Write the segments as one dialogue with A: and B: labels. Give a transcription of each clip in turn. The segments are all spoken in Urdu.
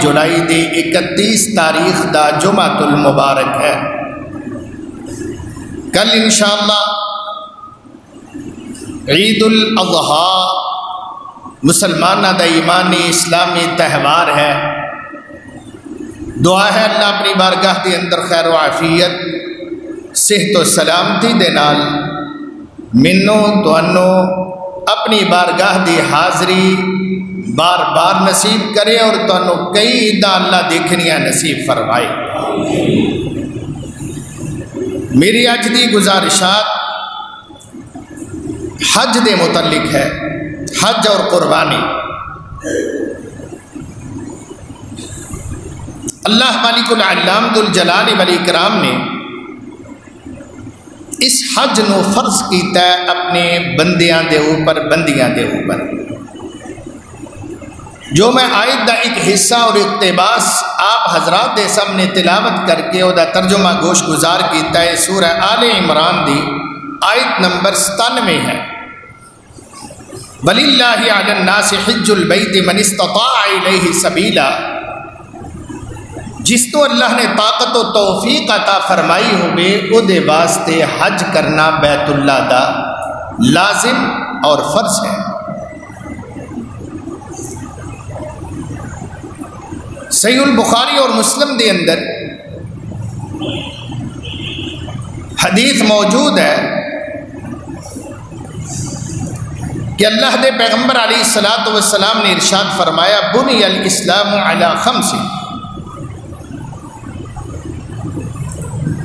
A: جولائی دی 31 تاریخ دا جمعۃ المبارک ہے۔ کل انشاءاللہ عید الاضحیٰ مسلمانہ دا ایمانی اسلامی تہوار ہے۔ دعا ہے اللہ اپنی بارگاہ دے اندر خیر و عافیت صحت و سلامتی دے نال منو تانوں اپنی بارگاہ دی حاضری بار بار نصیب کرے اور تانوں کئی عیداں اللہ دیکھنیاں نصیب فرمائے۔ میری اج دی گزارشات حج دے متعلق ہے، حج اور قربانی۔ اللہ مالک العلام ذو الجلال والاکرام نے اس حج نو فرض کیتا ہے اپنے بندیاں دے اوپر، بندیاں دے اوپر۔ جو میں آیت دا ایک حصہ اور اقتباس آپ حضرات دے سامنے تلاوت کر کے او دا ترجمہ گوش گزار کیتا ہے، سورہ آل عمران دی آیت نمبر 97 ہے۔ وَلِلَّهِ عَلَى النَّاسِ حِجُّ الْبَيْتِ مَنِ اسْتَطَاعَ إِلَيْهِ سَبِيلًا، جس تو اللہ نے طاقت و توفیق عطا فرمائی ہوئے او دے واسطے حج کرنا بیت اللہ دا لازم اور فرض ہے۔ صحیح البخاری اور مسلم دے اندر حدیث موجود ہے کہ اللہ دے پیغمبر علیہ الصلوۃ والسلام نے ارشاد فرمایا بنی الاسلام علی خمس،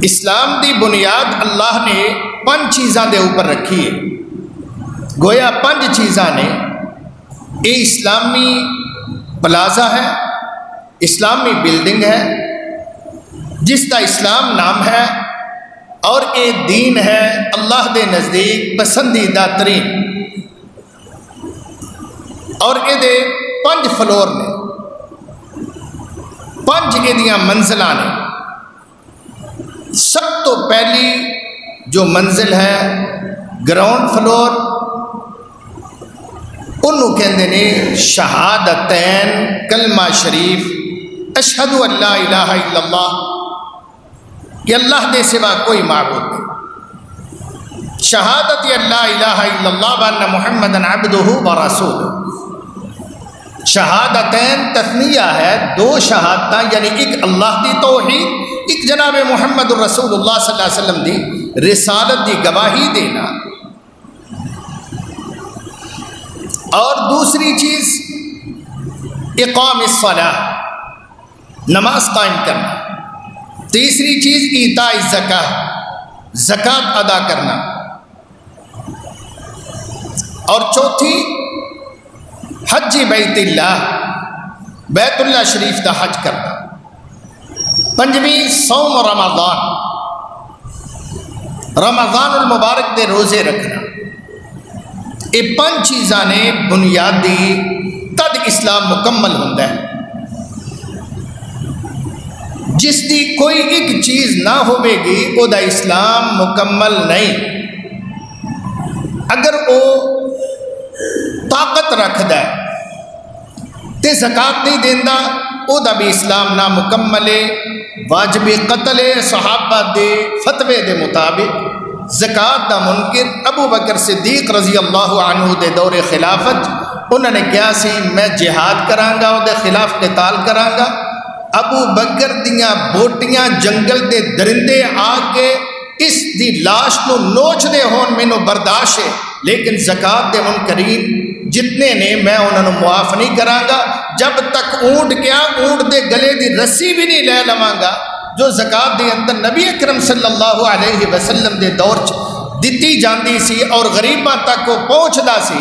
A: اسلام دی بنیاد اللہ نے 5 چیزاں دے اوپر رکھی ہے۔ گویا 5 چیزاں نے، اے اسلامی پلازا ہے، اسلامی بلڈنگ ہے جس کا اسلام نام ہے، اور اے دین ہے اللہ دے نزدیک پسندیدہ ترین، اور اے دے 5 فلور نے، 5 ایدیاں منزلاں نے۔ سب تو پہلی جو منزل ہے گراؤنڈ فلور، انہوں کہندے نے شہادتین، کلمہ شریف، اشہد ان لا الہ الا اللہ، کہ اللہ دے سوا کوئی معبود نہیں، شہادت ان لا الہ الا اللہ وان محمد عبدہ ورسولہ۔ شہادتین تثنیہ ہے، 2 شہادتاں، یعنی ایک اللہ دی توحید، ایک جناب محمد الرسول اللہ صلی اللہ علیہ وسلم دی رسالت دی گواہی دینا، اور دوسری چیز اقام الصلاۃ، نماز قائم کرنا، تیسری چیز ایتاء الزکاۃ، زکوٰۃ ادا کرنا، اور چوتھی حج بیت اللہ، بیت اللہ شریف کا حج کرنا، 5ویں صوم رمضان، رمضان المبارک دے روزے رکھنا۔ یہ 5 چیزاں نے بنیادی تد اسلام مکمل ہوتا ہے۔ جس دی کوئی ایک چیز نہ ہوئے گی او دا اسلام مکمل نہیں۔ اگر او طاقت رکھدا ہے تے زکوٰۃ نہیں دیندا، او دا بھی اسلام نا مکمل ہے۔ واجب قتل صحابہ دے فتوے دے مطابق زکوٰۃ دا منکر ابو بکر صدیق رضی اللہ عنہ دے دور خلافت، انہوں نے کیا سی میں جہاد کرانگا، او دے خلاف قتال کرانگا۔ ابو بکر دیاں بوٹیاں جنگل دے درندے آ کے اس دی لاش نو نوچ دے ہون مینوں برداشت ہے، لیکن زکوٰۃ دے منکرین جتنے نے میں انہوں نے معاف نہیں کرانگا جب تک اونٹ کیا اونٹ دے گلے دی رسی بھی نہیں لے لواں گا جو زکوٰۃ دے اندر نبی اکرم صلی اللہ علیہ وسلم دے دور دتی جاندی سی اور غریباں تک کو پہنچدا سی۔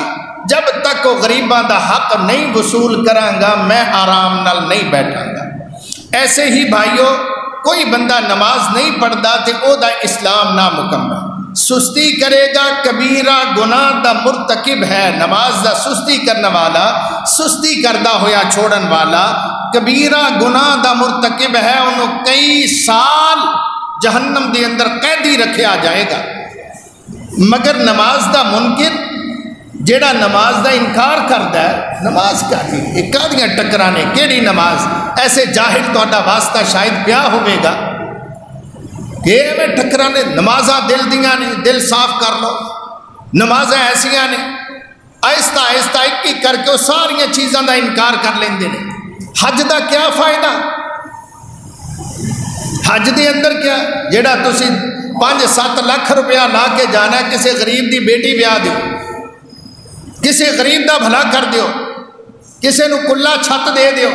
A: جب تک وہ غریباں دا حق نہیں وصول کرانگا میں آرام نال نہیں بیٹھاں گا۔ ایسے ہی بھائیوں، کوئی بندہ نماز نہیں پڑھدا تے او دا اسلام نامکمل، سستی کرے گا کبیرہ گناہ دا مرتکب ہے۔ نماز دا سستی کرنے والا، سستی کردہ ہویا چھوڑن والا کبیرہ گناہ دا مرتکب ہے، انہوں کئی سال جہنم دے اندر قیدی رکھیا جائے گا۔ مگر نماز دا منکر جیڑا نماز دا انکار کردا ہے، نماز کا دی کادیاں ٹکرانے کیڑی نماز، ایسے جاہل تہاڈا واسطہ شاید پیا ہوئے گا کہ میں ٹکرا نے نمازاں دل دیاں نے، دل صاف کر لو، نمازاں ایسیاں نے، آہستہ آہستہ ایک ایک کر کے وہ ساری چیزاں دا انکار کر لیندے نے۔ حج دا کیا فائدہ؟ حج دے اندر کیا جڑا تسی 5-7 لاکھ روپیہ لا کے جانا ہے، کسی غریب دی بیٹی بیاہ دیو، کسی غریب دا بھلا کر دیو، کسی نو کلا چھت دے دیو،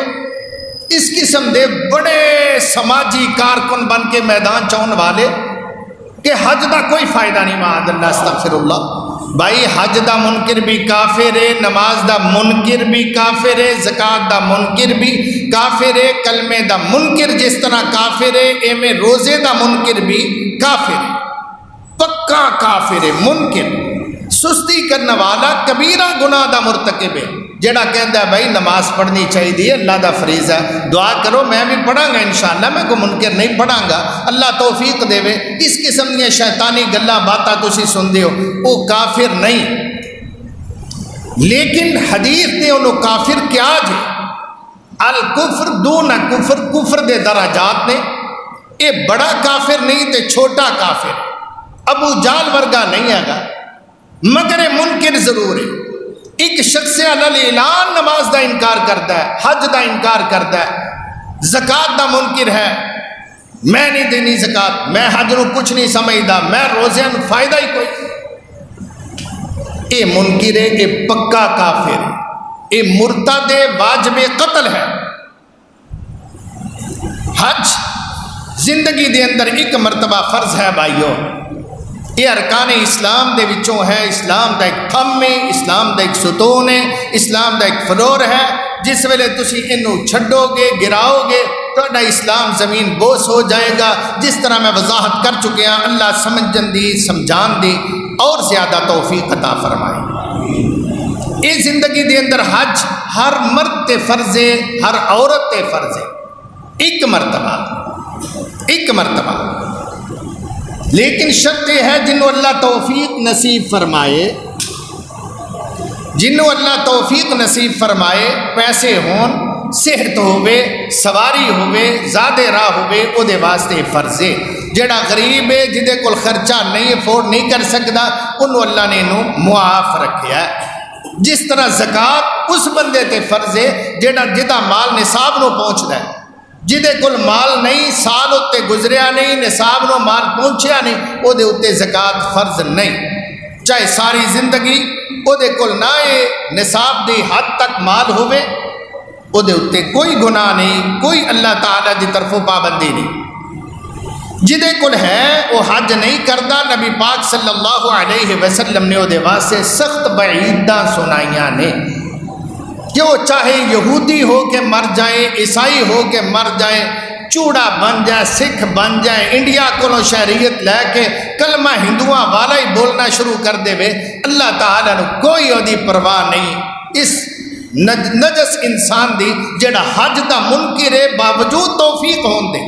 A: اس قسم دے بڑے سماجی کارکن بن کے میدان چون والے کہ حج دا کوئی فائدہ نہیں، معاذ اللہ استغفر اللہ۔ بھائی حج دا منکر بھی کافر ہے، نماز دا منکر بھی کافر ہے، زکوٰۃ دا منکر بھی کافر ہے، کلمے دا منکر جس طرح کافر ہے، ایویں روزے دا منکر بھی کافر ہے، پکا کافر ہے، منکر، سستی کرنے والا، کبیرہ گناہ دا مرتکب ہے۔ جڑا کہتا ہے بھائی نماز پڑھنی چاہیے، اللہ دا فریضہ ہے، دعا کرو میں بھی پڑھاں گا انشاءاللہ، میں کوئی منکر نہیں پڑھاں گا، اللہ توفیق دے وے، اس قسم کی شیطانی گلاں باتاں تسی سن دیو، وہ کافر نہیں۔ لیکن حدیث نے انہوں کافر کیا جے؟ الکفر دون کفر، کفر دے درجات نے، اے بڑا کافر نہیں تے چھوٹا کافر، ابو جال ورگا نہیں ہے گا، مگر منکر ضرور ہے۔ ایک شخص علی اعلان نماز دا انکار کرتا ہے، حج دا انکار کرتا ہے، زکوٰۃ دا منکر ہے، میں نہیں دینی زکوٰۃ، میں حج نو کچھ نہیں سمجھدا، میں روزے نو فائدہ ہی کوئی، اے منکر ہے، اے پکا کافر ہے، اے مرتد واجب قتل ہے۔ حج زندگی دے اندر ایک مرتبہ فرض ہے بھائیو، یہ ارکان اسلام دے وچوں ہے، اسلام دا ایک تھم ہے، اسلام دا ایک ستون ہے، اسلام دا ایک فلور ہے، جس ویلے تسی انہوں چھڈو گے، گراؤ گے تو اسلام زمین بوس ہو جائے گا۔ جس طرح میں وضاحت کر چکے ہیں، اللہ سمجھن دی، سمجھان دی اور زیادہ توفیق عطا فرمائے۔ اس زندگی دے اندر حج ہر مرد تے فرض ہے، ہر عورت تے فرض ہے، ایک مرتبہ، لیکن شرط یہ ہے جنہوں اللہ توفیق نصیب فرمائے، جنہوں اللہ توفیق نصیب فرمائے، پیسے ہون، صحت ہوئے، سواری ہوئے، زیادہ راہ ہوئے، او دے واسطے فرض ہے۔ جڑا غریب ہے، جدے کول خرچہ نہیں افورڈ نہیں کر سکتا، انہوں اللہ نے انہوں معاف رکھیا ہے۔ جس طرح زکوٰۃ اس بندے تے فرض ہے جدا مال نصاب نو پہنچتا ہے، جدے کل مال نہیں، سال اتے گزریا نہیں، نصاب نو مال پہنچیا نہیں، او دے اتے زکوٰۃ فرض نہیں، چاہے ساری زندگی او دے کل نہ نصاب دی حد تک مال ہوئے، او دے اتے کوئی گناہ نہیں، کوئی اللہ تعالیٰ دی طرفوں پابندی نہیں۔ جدے کل ہے وہ حج نہیں کرتا، نبی پاک صلی اللہ علیہ وسلم نے او دے واسطے سخت بعیدہ سنائیاں نے کہ وہ چاہے یہودی ہو کے مر جائے، عیسائی ہو کے مر جائے، چوڑا بن جائے، سکھ بن جائے، انڈیا کو شہریت لے کے کلمہ ہندوؤں والا ہی بولنا شروع کر دے وے، اللہ تعالیٰ نے کوئی اودی پرواہ نہیں اس نجس انسان دی جڑا حج دا منکر ہے باوجود توفیق ہون دے۔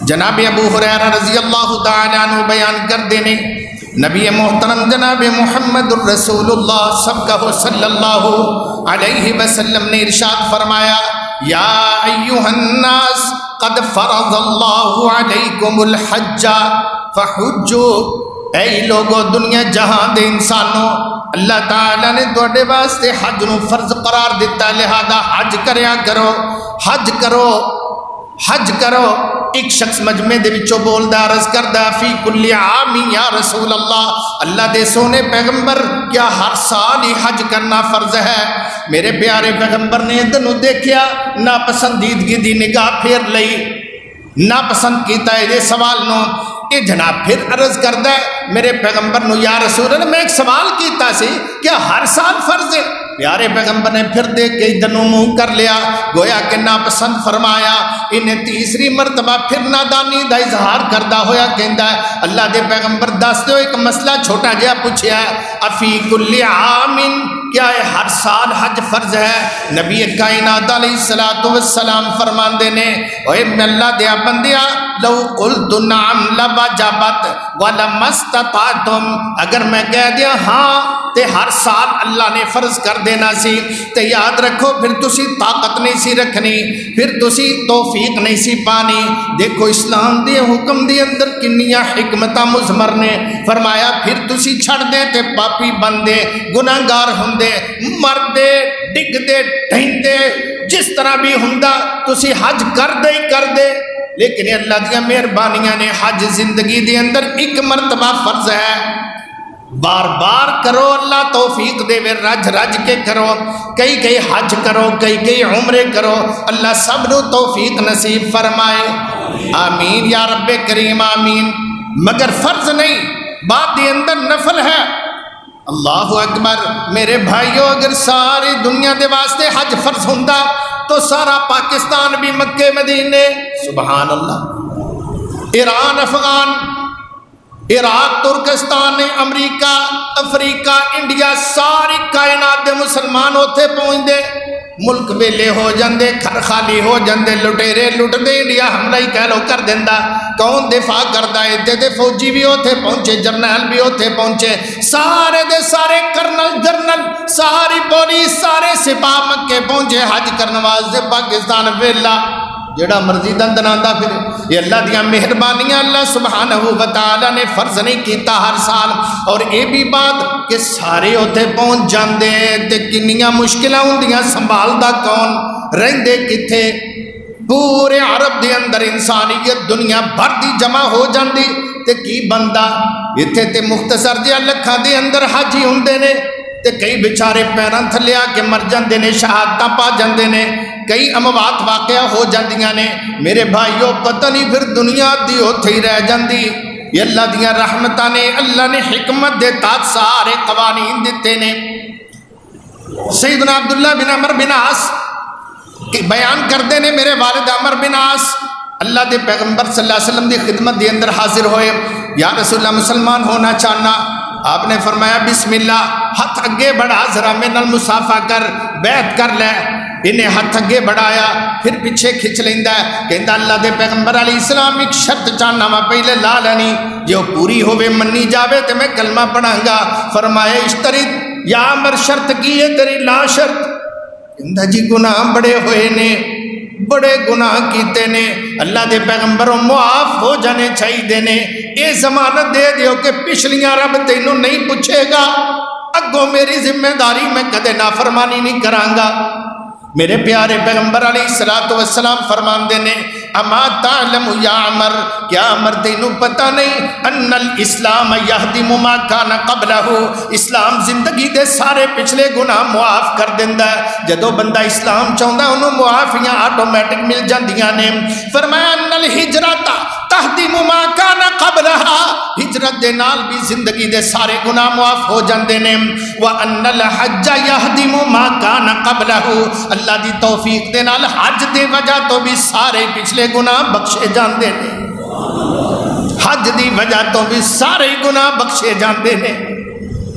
A: جناب ابو ہریرہ رضی اللہ تعالیٰ عنہ بیان کر دینے، نبی محترم جناب محمد الرسول اللہ سب کہو صلی اللہ علیہ وسلم نے ارشاد فرمایا، یا ایوہ الناس قد فرض اللہ علیکم الحج فحجو، اے لوگو دنیا جہاں دے انسانوں، اللہ تعالیٰ نے توڑے واسطے حج نو فرض قرار دیتا، لہذا حج کریا کرو، حج کرو، حج کرو۔ ایک شخص مجمع دے وچوں بولدا عرض کردا، فی کل عام یا رسول اللہ دے سونے پیغمبر کیا ہر سال ہی حج کرنا فرض ہے؟ میرے پیارے پیغمبر نے ادھر دیکھیا، ناپسندیدگی دی نگاہ پھیر لئی، ناپسند کیتا ہے یہ سوال نو۔ یہ جناب پھر عرض کردا ہے میرے پیغمبر نو، یا رسول اللہ میں ایک سوال کیتا سی کیا ہر سال فرض ہے؟ پیارے پیغمبر نے پھر دیکھ کے ادھر منہ کر لیا، گویا کہ ناپسند فرمایا۔ انہیں تیسری مرتبہ پھر نادانی دا اظہار کردہ ہویا کہندا ہے، اللہ دے پیغمبر دس دو ایک مسئلہ چھوٹا جہا پوچھیا ہے، افی کل عام، کیا ہر سال حج فرض ہے؟ نبی کائنات علیہ السلام فرماندے نے، اوے اللہ دیا بندیا لو قلت نعم لوجبت ولما استطعتم، اگر میں کہہ دیا ہاں تے ہر سال اللہ نے فرض کر دینا سی، تے یاد رکھو پھر تسی طاقت نہیں سی رکھنی، پھر تسی توفیق نہیں سی پانی۔ دیکھو اسلام دے حکم دے اندر کنیاں حکمتاں مزمر نے فرمایا پھر تسی چھڑ دے تے پاپی بندے گناہگار ہوندے مردے ڈگدے ڈھیندے جس طرح بھی ہوندا تسی حج کر دے، لیکن اللہ دیاں مہربانیاں نے حج زندگی دے اندر ایک مرتبہ فرض ہے، بار بار کرو اللہ توفیق دے وے، رج رج کے کرو، کئی حج کرو، کئی عمرے کرو، اللہ سب نو توفیق نصیب فرمائے، آمین یا رب کریم آمین۔ مگر فرض نہیں، بعد دے اندر نفل ہے۔ اللہ اکبر میرے بھائیو، اگر ساری دنیا دے واسطے حج فرض ہوندا تو سارا پاکستان بھی مکے مدینے، سبحان اللہ، ایران افغان، عراق ترکستان، امریکہ افریقہ انڈیا، ساری کائنات دے مسلمان ہوتے پہنچ دے، ملک ویلے ہو جاندے، گھر خالی ہو جاندے، لٹیرے لٹ دے، انڈیا حملہ ہی کہہ لو کر دیندہ، کون دفاع کردہ ہے؟ دے فوجی بھی ہوتے پہنچے، جرنیل بھی ہوتے پہنچے، سارے دے سارے کرنل جرنل، ساری پولیس، سارے سپاہ مکے پہنچے حج کرنواز دے، پاکستان ویلا جڑا مرضی دندناندہ پھر۔ یہ اللہ دیاں مہربانیاں اللہ سبحانہ وتعالی نے فرض نہیں کیتا ہر سال، اور اے بھی بات کہ سارے ہوتے پہنچ جاندے تے کنیاں مشکلہ ہوندیاں، سنبھال دا کون، رہندے کتھے؟ پورے عرب دے اندر انسانیت دنیا بھر دی جمع ہو جاندی تے کی بندہ اتھے تے مختصر جہاں لکھاں دے اندر حاجی ہوندے نے تے کئی بیچارے پیراں تھلے آ کے مر جاندے نے، شہادتاں پا جاندے نے، کئی اموات واقعہ ہو جاندیاں نے۔ میرے بھائیو پتہ نہیں پھر دنیا دی ہوتے ہی رہ جاندی۔ یہ اللہ دیاں رحمتاں نے، اللہ نے حکمت دے تحت سارے قوانین دیتے نے۔ سیدنا عبداللہ بن عمر بن عاص بیان کردے نے، میرے والد عمر بن عاص اللہ دے پیغمبر صلی اللہ علیہ وسلم دی خدمت دے اندر حاضر ہوئے، یا رسول اللہ مسلمان ہونا چاہنا؟ آپ نے فرمایا بسم اللہ، ہاتھ اگے بڑھا، ذرا میں نال مصافحہ کر، بیعت کر لے۔ انہیں ہاتھ اگے بڑھایا، پھر پیچھے کھچ لیندہ ہے، کہندہ اللہ دے پیغمبر علیہ السلام ایک شرط چاہنا میں پہلے لا لینی، جو پوری ہوئے منی جاوے تے میں کلمہ پڑھاں گا۔ فرمایا اشترط یا عمر، شرط کی ہے تیری؟ لا شرط۔ کہندہ جی گناہ بڑے ہوئے نے، بڑے گناہ کیتے نے، اللہ دے پیغمبروں معاف ہو جانے چاہیے دینے، اے ضمانت دے دیو کہ پچھلیاں رب تینوں نہیں پوچھے گا، اگوں میری ذمہ داری میں کدے نافرمانی نہیں کرانگا۔ میرے پیارے پیغمبر علیہ السلام فرمان دینے، اما تعلم یا عمر، کیا عمر تینوں پتہ نہیں، ان الاسلام یہدم ما کان قبلہ، اسلام زندگی دے سارے پچھلے گناہ معاف کر دیندہ ہے۔ جدو بندہ اسلام چاہتا ہے انہوں معافیاں آٹومیٹک مل جاندیاں نے۔ فرمایا ان الہجرت تہدم ما کان قبلہ، ہجرت دے نال بھی زندگی دے سارے گناہ معاف ہو جاندے نے۔ وَأَنَّ الْحَجَّ يَهْدِمُ مَا كَانَ قَبْلَهُ، اللہ دی توفیق دے نال حج دے وجہ تو بھی سارے پچھلے گناہ بخشے جاندے نے، حج دی وجہ تو بھی سارے گناہ بخشے جاندے نے۔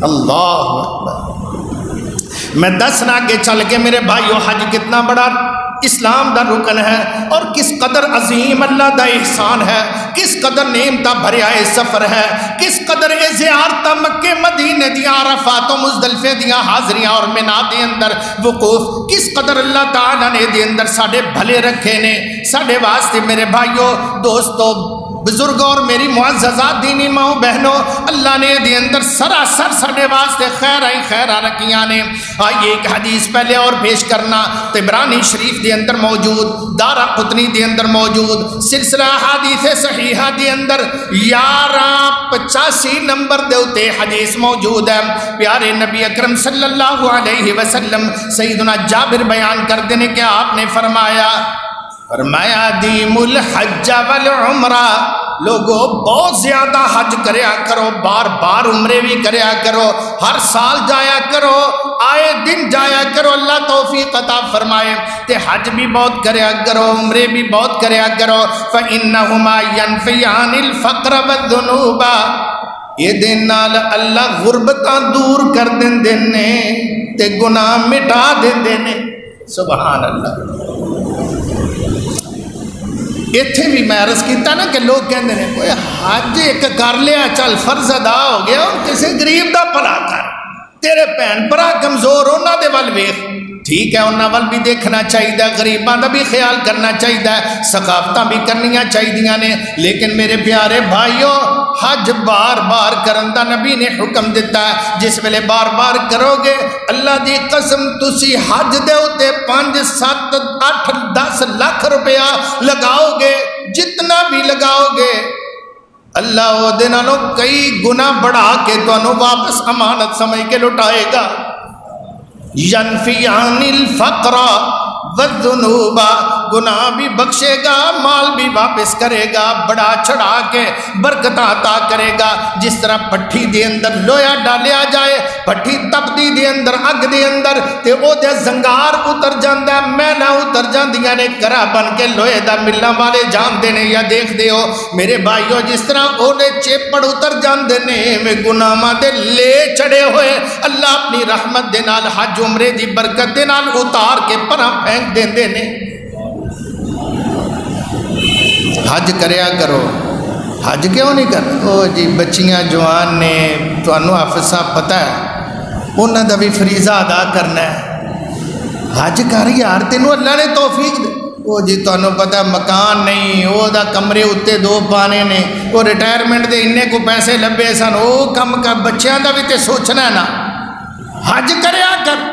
A: اللہ اکبر۔ میں دسنا کے چل کے میرے بھائیو، حج کتنا بڑا اسلام دا رکن ہے، اور کس قدر عظیم اللہ دا احسان ہے، کس قدر نعمتہ بھریائے سفر ہے، کس قدر زیارتہ مکہ مدینے دیاں، عرفات و مزدلفے دیاں حاضریاں اور مینا دے اندر وقوف، کس قدر اللہ تعالیٰ نے دے اندر ساڑھے بھلے رکھے نے۔ ساڑھے واسطے میرے بھائیو دوستو بزرگوں اور میری معززات دینی ماں بہنوں، اللہ نے دے اندر سراسر ساڑھے واسطے خیرہ رکھیاں نے۔ آئیے ایک حدیث پہلے اور پیش کرنا، طبرانی شریف دے اندر موجود، دارقطنی دے اندر موجود، سلسلہ حدیث صحیحہ دے اندر 1185 نمبر دے اتے حدیث موجود ہے۔ پیارے نبی اکرم صلی اللہ علیہ وسلم سیدنا جابر بیان کر دینے کہ آپ نے فرمایا دیم الحج والعمرہ، لوگوں بہت زیادہ حج کریا کرو، بار بار عمرے بھی کریا کرو، ہر سال جایا کرو، آئے دن جایا کرو، اللہ توفیق عطا فرمائے، تے حج بھی بہت کریا کرو، عمرے بھی بہت کریا کرو۔ فَإِنَّهُمَا يَنْفِيَانِ الْفَقْرَ وَالذُّنُوبَ، یہ دن نال اللہ غربتاں دور کر دن دینے تے گناہ مٹا دن دینے۔ سبحان اللہ۔ اتنے بھی میں عرض کیتا نا کہ لوگ کہتے ہیں کوئی حج ایک کر لیا چل فرض ادا ہو گیا، کسی غریب دا بھلا کر، تیرے بھن بھرا کمزور انہاں دے ول ویکھ، ٹھیک ہے انہاں ول بھی دیکھنا چاہیے، غریباں دا بھی خیال کرنا چاہیے، ثقافتاں بھی کرنیاں چاہیے نے، لیکن میرے پیارے بھائیو حج بار بار کرن دا نبی نے حکم دیتا ہے، جس ویلے بار بار کرو گے اللہ دی قسم تسی حج دے اوتے 5 7 8 10 لاکھ روپیہ لگاؤ گے، جتنا بھی لگاؤ گے اللہ وہ دے نالوں کئی گنا بڑھا کے تانوں واپس امانت سمجھ کے لٹائے گا۔ ینفیان الفقر والذنوب، گناہ بھی بخشے گا، مال بھی واپس کرے گا، بڑا چڑھا کے برکت عطا کرے گا۔ جس طرح پٹھی دے اندر لویا ڈالیا جائے، پٹھی تپدی دے اندر اگ دے اندر تے او دے زنگار اتر جاندا ہے، میلا اتر جاندیاں نے، کرا بن کے لوہے دا ملاں والے جان دے نے یا دیکھ دے ہو میرے بھائیو، جس طرح او دے چیپڑ اتر جاندے نے میں گناہاں دے لے چڑھے ہوئے اللہ اپنی رحمت دے نال حج عمرے دی برکت دے نال اتار کے پراں پھینک دیندے نے۔ حج کریا کرو، حج کیوں نہیں کر؟ او جی بچیاں جوان نے، تانوں حافظ صاحب پتہ ہے انہاں دا بھی فریضہ ادا کرنا ہے، حج کر یار تینوں اللہ نے توفیق دے۔ او جی تانوں پتہ مکان نہیں، او دا کمرے اتے 2 پانے نے، او ریٹائرمنٹ دے اننے کو پیسے لبے سن، او کم کا بچیاں دا بھی تے سوچنا ہے نا، حج کریا کر،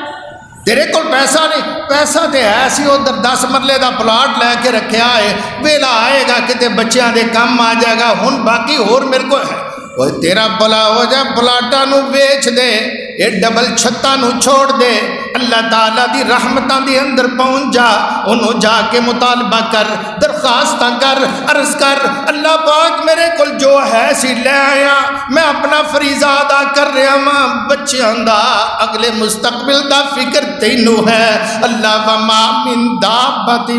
A: تیرے کول پیسہ نہیں، پیسہ تے ہے سی ادھر 10 مرلے دا پلاٹ لے کے رکھیا ہے، ویلا آئے گا کتے بچیاں دے کم آ جائے گا، ہن باقی ہور میرے کو ہے، وہ تیرا بلا ہو جائے پلاٹاں نو بیچ دے، یہ ڈبل چھتاں نو چھوڑ دے، اللہ تعالیٰ دی رحمتاں دی اندر پہنچ جا، انہوں جا کے مطالبہ کر، درخواستاں کر، عرض کر، اللہ پاک میرے کل جو ہے سی لے آیا، میں اپنا فریضہ ادا کر رہا ماں، بچیاں دا اگلے مستقبل دا فکر تینوں ہے۔ اللہ وما من دابت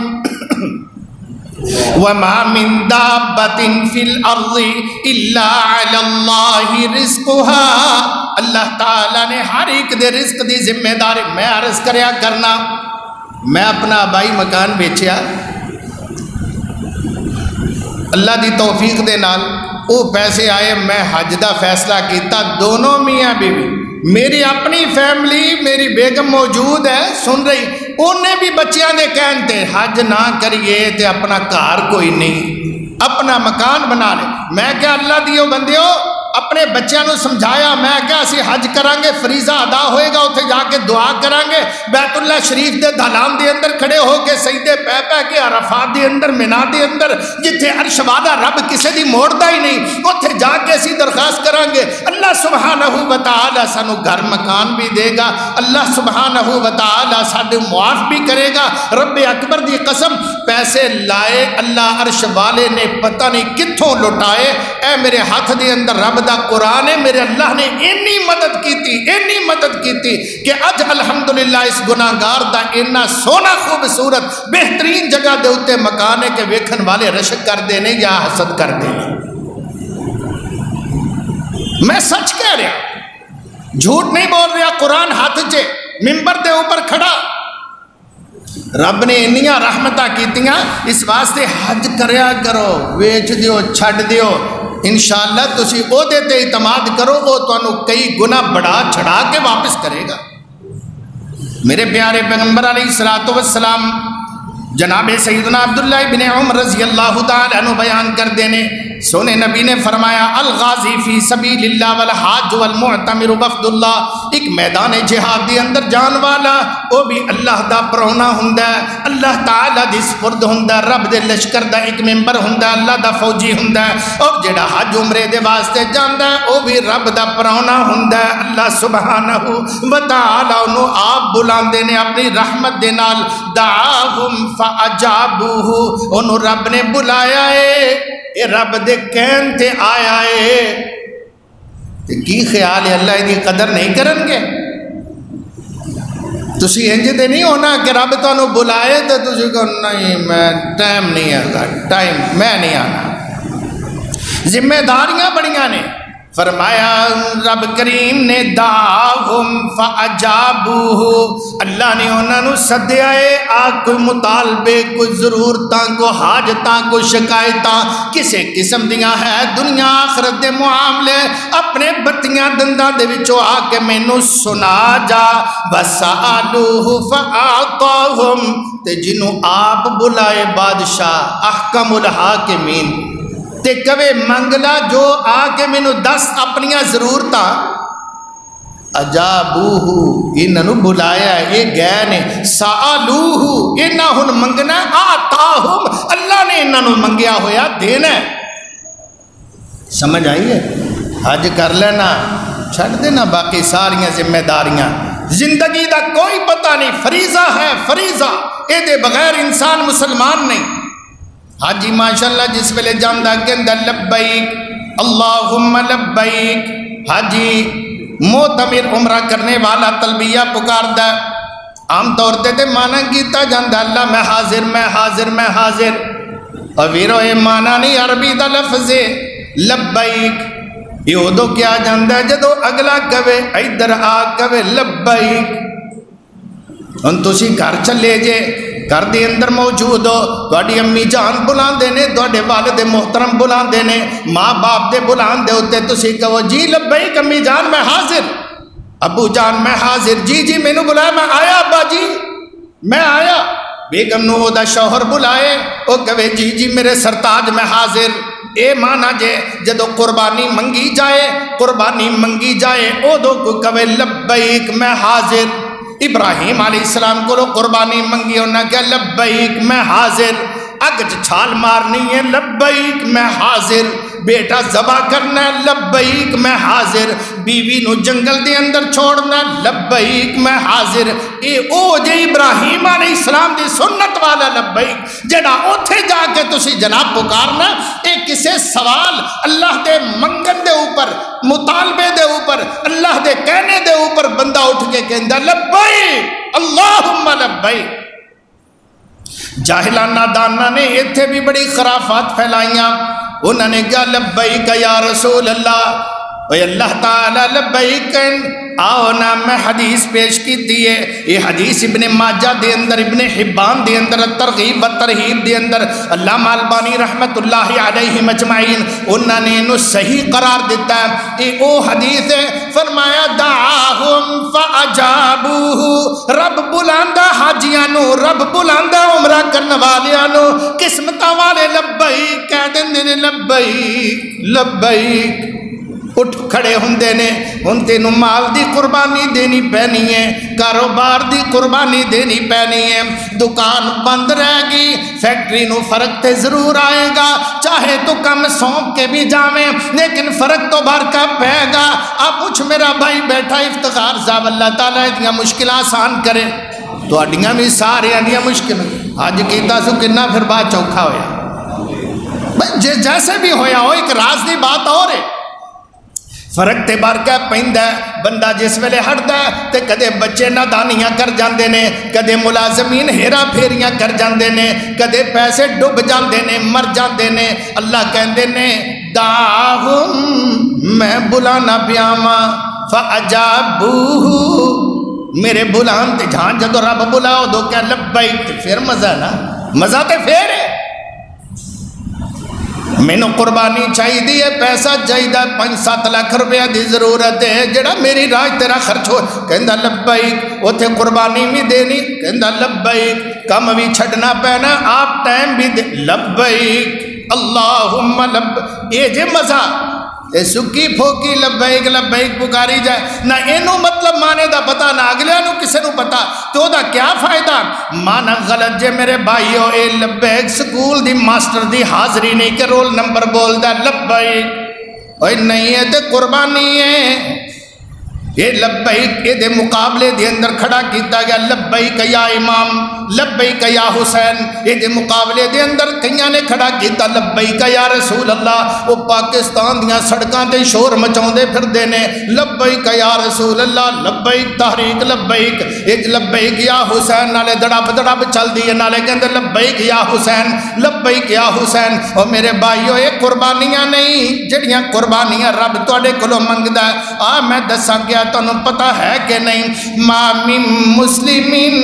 A: وَمَا مِن دَابَّةٍ فِي الْأَرْضِ إِلَّا عَلَى اللَّهِ رِزْقُهَا، اللہ تعالیٰ نے ہر ایک دے رزق دی ذمہ داری میں عرض کریا کرنا۔ میں اپنا آبائی مکان بیچیا، اللہ دی توفیق دے نال او پیسے آئے، میں حج دا فیصلہ کیتا، دونوں میاں بیوی، میری اپنی فیملی، میری بیگم موجود ہے سن رہی، انہیں بھی بچیاں نے کہتے حج نہ کریے تے اپنا گھر کوئی نہیں، اپنا مکان بنا لے۔ میں کیا اللہ دیو بندیو اپنے بچیاں نو سمجھایا، میں کیا اسی حج کرانگے، فریضہ ادا ہوئے گا، اتھے جا کے دعا کرانگے، بیت اللہ شریف دے دھالام دے اندر کھڑے ہو کے سجدے پہ پہ کے عرفات دے اندر منا دے اندر جتھے عرش وعدہ رب کسے دی موڑدا ہی نہیں، اتھے جا کے اسی درخواست کرانگے، اللہ سبحانہ وتعالی سانو گھر مکان بھی دے گا، اللہ سبحانہ وتعالی ساڈے معاف بھی کرے گا۔ رب اکبر دی قسم پیسے لائے اللہ عرش والے نے پتہ نہیں کتھوں لٹائے، اے میرے ہاتھ دے اندر رب دا قرآن ہے، میرے اللہ نے انی مدد کیتی کہ اج الحمدللہ اس گناہگار دا اتنا سونا خوبصورت بہترین جگہ دے اتے مکان ہے کہ ویکھن والے رشک کر دینے یا حسد کر دینے۔ میں سچ کہہ رہا، جھوٹ نہیں بول رہا، قرآن ہاتھ چے منبر دے اوپر کھڑا، رب نے انیاں رحمتاں کیتیاں، اس واسطے حج کریا کرو، ویچ دیو چھڑ دیو، انشاءاللہ تسی او دیتے اعتماد کرو، او تو کئی گنا بڑھا چھڑا کے واپس کرے گا۔ میرے پیارے پیغمبر علیہ السلام جناب سیدنا عبداللہ بن عمر رضی اللہ تعالیٰ عنہ بیان کر دینے، سونے نبی نے فرمایا الغازی فی سبیل اللہ والحاج والمعتمر وفد اللہ، ایک میدان جہاد دی اندر جان والا او بھی اللہ دا پرونا ہوندا ہے، اللہ تعالیٰ دی سپرد ہوندا ہے، رب دے لشکر دا ایک ممبر ہوندا ہے، اللہ دا فوجی ہوندا ہے، اور جڑا حج عمرے دے واسطے جاندا ہے او بھی رب دا پرونا ہوندا ہے۔ اللہ سبحانہ وتعالی انہوں آپ بلاندے نے اپنی رحمت دے نال، دعاہم فاجابوہ، انہوں رب نے بلایا ہے، اے رب دے کہن تے آیا ہے، تے کی خیال ہے اللہ دی قدر نہیں کرن گے؟ تسی انج دے نہیں ہونا کہ رب تو انہوں بلائے تو تسی کو نہیں میں ٹائم نہیں آگا، ٹائم میں نہیں آنا، ذمہ داریاں بڑیاں نے، فرمایا رب کریم نے دعاہم فاجابوہ، اللہ نے انہوں سدیا ہے آ کوئی مطالبے، کوئی ضرورتاں، کوئی حاجتاں، کوئی شکایتاں کسے قسم دیاں ہے دنیا آخرت دے معاملے اپنے بتیاں دنداں دے وچوں آ کے مینوں سنا جا، وسالوہ فاعطاہم، تے جنوں آپ بلائے بادشاہ احکم الحاکمین تے کبے منگلا جو آ کے مینوں دس اپنیاں ضرورتاں، اجابوہ انہوں بلایا ہے یہ گئے نے، سالوہ انہوں ہن منگنا، آتاہم اللہ نے انہوں منگیا ہویا دینا ہے۔ سمجھ آئی ہے؟ حج کر لینا، چھڑ دینا باقی ساریاں ذمہ داریاں، زندگی دا کوئی پتہ نہیں، فریضہ ہے فریضہ، اے دے بغیر انسان مسلمان نہیں۔ حاجی ماشاءاللہ جس ویلے جاندہ کہندہ لبیک اللہم لبیک، حاجی معتمر عمرہ کرنے والا تلبیہ پکاردہ، عام طور تے مانا کیتا جاندہ اللہ میں حاضر میں حاضر میں حاضر، اور ویرو اے مانا نہیں عربی دا لفظ لبیک، یہ ادو کیا جاندہ ہے جدو اگلا کہوے ایدر آ کہوے لبیک، ان تسی گھر چلے جے گھر دے اندر موجود ہو، تواڈی امی جان بلان دینے، تواڈے والد محترم بلان دینے، ماں باپ دے بلان دے ہوتے، تسی کہو جی لبیک امی جان میں حاضر، ابو جان میں حاضر، جی جی میں نے بلایا میں آیا ابا جی میں آیا، بیگم نو دا شوہر بلائے او کہے جی جی میرے سرتاج میں حاضر، اے مانا جے جدو قربانی منگی جائے او دو کو کہے لبیک میں حاضر۔ ابراہیم علیہ السلام کو لو قربانی منگی انہاں کہا لبیک میں حاضر، اگج چھال مارنی ہے لبیک میں حاضر، بیٹا ذبح کرنا ہے لبیک میں حاضر، بیوی نو جنگل دے اندر چھوڑنا لبیک میں حاضر، اے او جے ابراہیم علیہ السلام دی سنت والا لبیک جڑا اوتھے جا کے تسی جناب پکارنا، اے کسے سوال اللہ دے منگن دے اوپر، مطالبے دے اوپر، اللہ دے کہنے دے اوپر بندہ اٹھ کے کہندہ لبیک اللہم لبیک۔ جاہلانہ دانہ نے اتھے بھی بڑی خرافات پھیلائیاں، انہوں نے کہا لبیک یا رسول اللہ، اے اللہ تعالیٰ لبیک، آؤ نا میں حدیث پیش کی دیئے، یہ حدیث ابن ماجہ دے اندر، ابن حبان دے اندر، ترغیب و ترہیب دے اندر، علامہ البانی رحمت اللہ علیہ مجمعین انہوں نے انہوں صحیح قرار دیتا ہے، یہ او حدیث ہے، فرمایا دعاہم فاجابوہ، رب بلاندہ حاجیانو، رب بلاندہ عمرہ کرنے والیانو، قسمتہ والے لبیک کہہ دیں لبیک لبیک، اٹھ کھڑے ہوندے نے، ان تینوں مال دی قربانی دینی پینی ہے، کاروبار دی قربانی دینی پینی ہے، دکان بند رہ گی، فیکٹری نو فرق تے ضرور آئے گا، چاہے تو کم سونپ کے بھی جاویں لیکن فرق تو بھر کا پہ گا۔ آپ پوچھ میرا بھائی بیٹھا افتخار صاحب اللہ تعالیٰ اتنی مشکل آسان کرے، تو اڈیاں بھی سارے اڈیاں مشکل، آج کیتا سو کنہ پھر بات چوکھا ہویا، جیسے بھی ہویا ہو ایک راز دی بات اور ہے، فرق تے بارکہ پہندہ ہے، بندہ جس ویلے ہٹدا ہے تے کدے بچے نادانیاں کر جاندے نے، کدے ملازمین ہیرا پھیریاں کر جاندے نے، کدے پیسے ڈب جاندے نے، مر جاندے نے، اللہ کہندے نے دعاہم میں بلانا پیاما فاجابوہ، میرے بلان تے جہاں جدو رب بلاؤ دو کہہ لبیک، پھر مزہ نا، مزہ تے پھر ہے، میں نے قربانی چاہی دی ہے، پیسہ چاہی دا 5-7 لاکھ روپیہ دی ضرورت ہے، جڑا میری راج تیرا خرچ ہو، کہندہ لبیک، وہ تھے قربانی بھی دینی، کہندہ لبیک، کم بھی چھڑنا پہنا، آپ ٹائم بھی دے، لبیک اللہم لبیک، یہ جے مزہ، اے سکی پھوکی لبیک لبیک پکاری جائے، نہ اینو مطلب مانے دا پتا، نہ اگلے انو کسے نو پتا، تو دا کیا فائدہ؟ مانا غلط جے میرے بھائیو، اے لبیک سکول دی ماسٹر دی حاضری نہیں کہ رول نمبر بول دا لبیک، اوہ نہیں ہے تے قربانی ہے، یہ لبیک یہ دے مقابلے دے اندر کھڑا کیتا گیا، لبیک یا امام لبیک یا حسین، یہ مقابلے دے اندر کئیاں نے کھڑا کیتا لبیک یا رسول اللہ، وہ پاکستان دیاں سڑکاں تے شور مچاؤندے پھردے نے لبیک یا رسول اللہ، لبیک تحریک لبیک، ایک لبیک یا حسین نالے دڑب دڑب چل دیئے نالے کہندے لبیک یا حسین، لبیک یا حسین۔ اور میرے بھائیو یہ قربانیاں نہیں جڑیاں قربانیاں رب تواڈے کولوں منگدا ہے، میں دساں گیا تانوں پتہ ہے کہ نہیں، ما من مسلمین،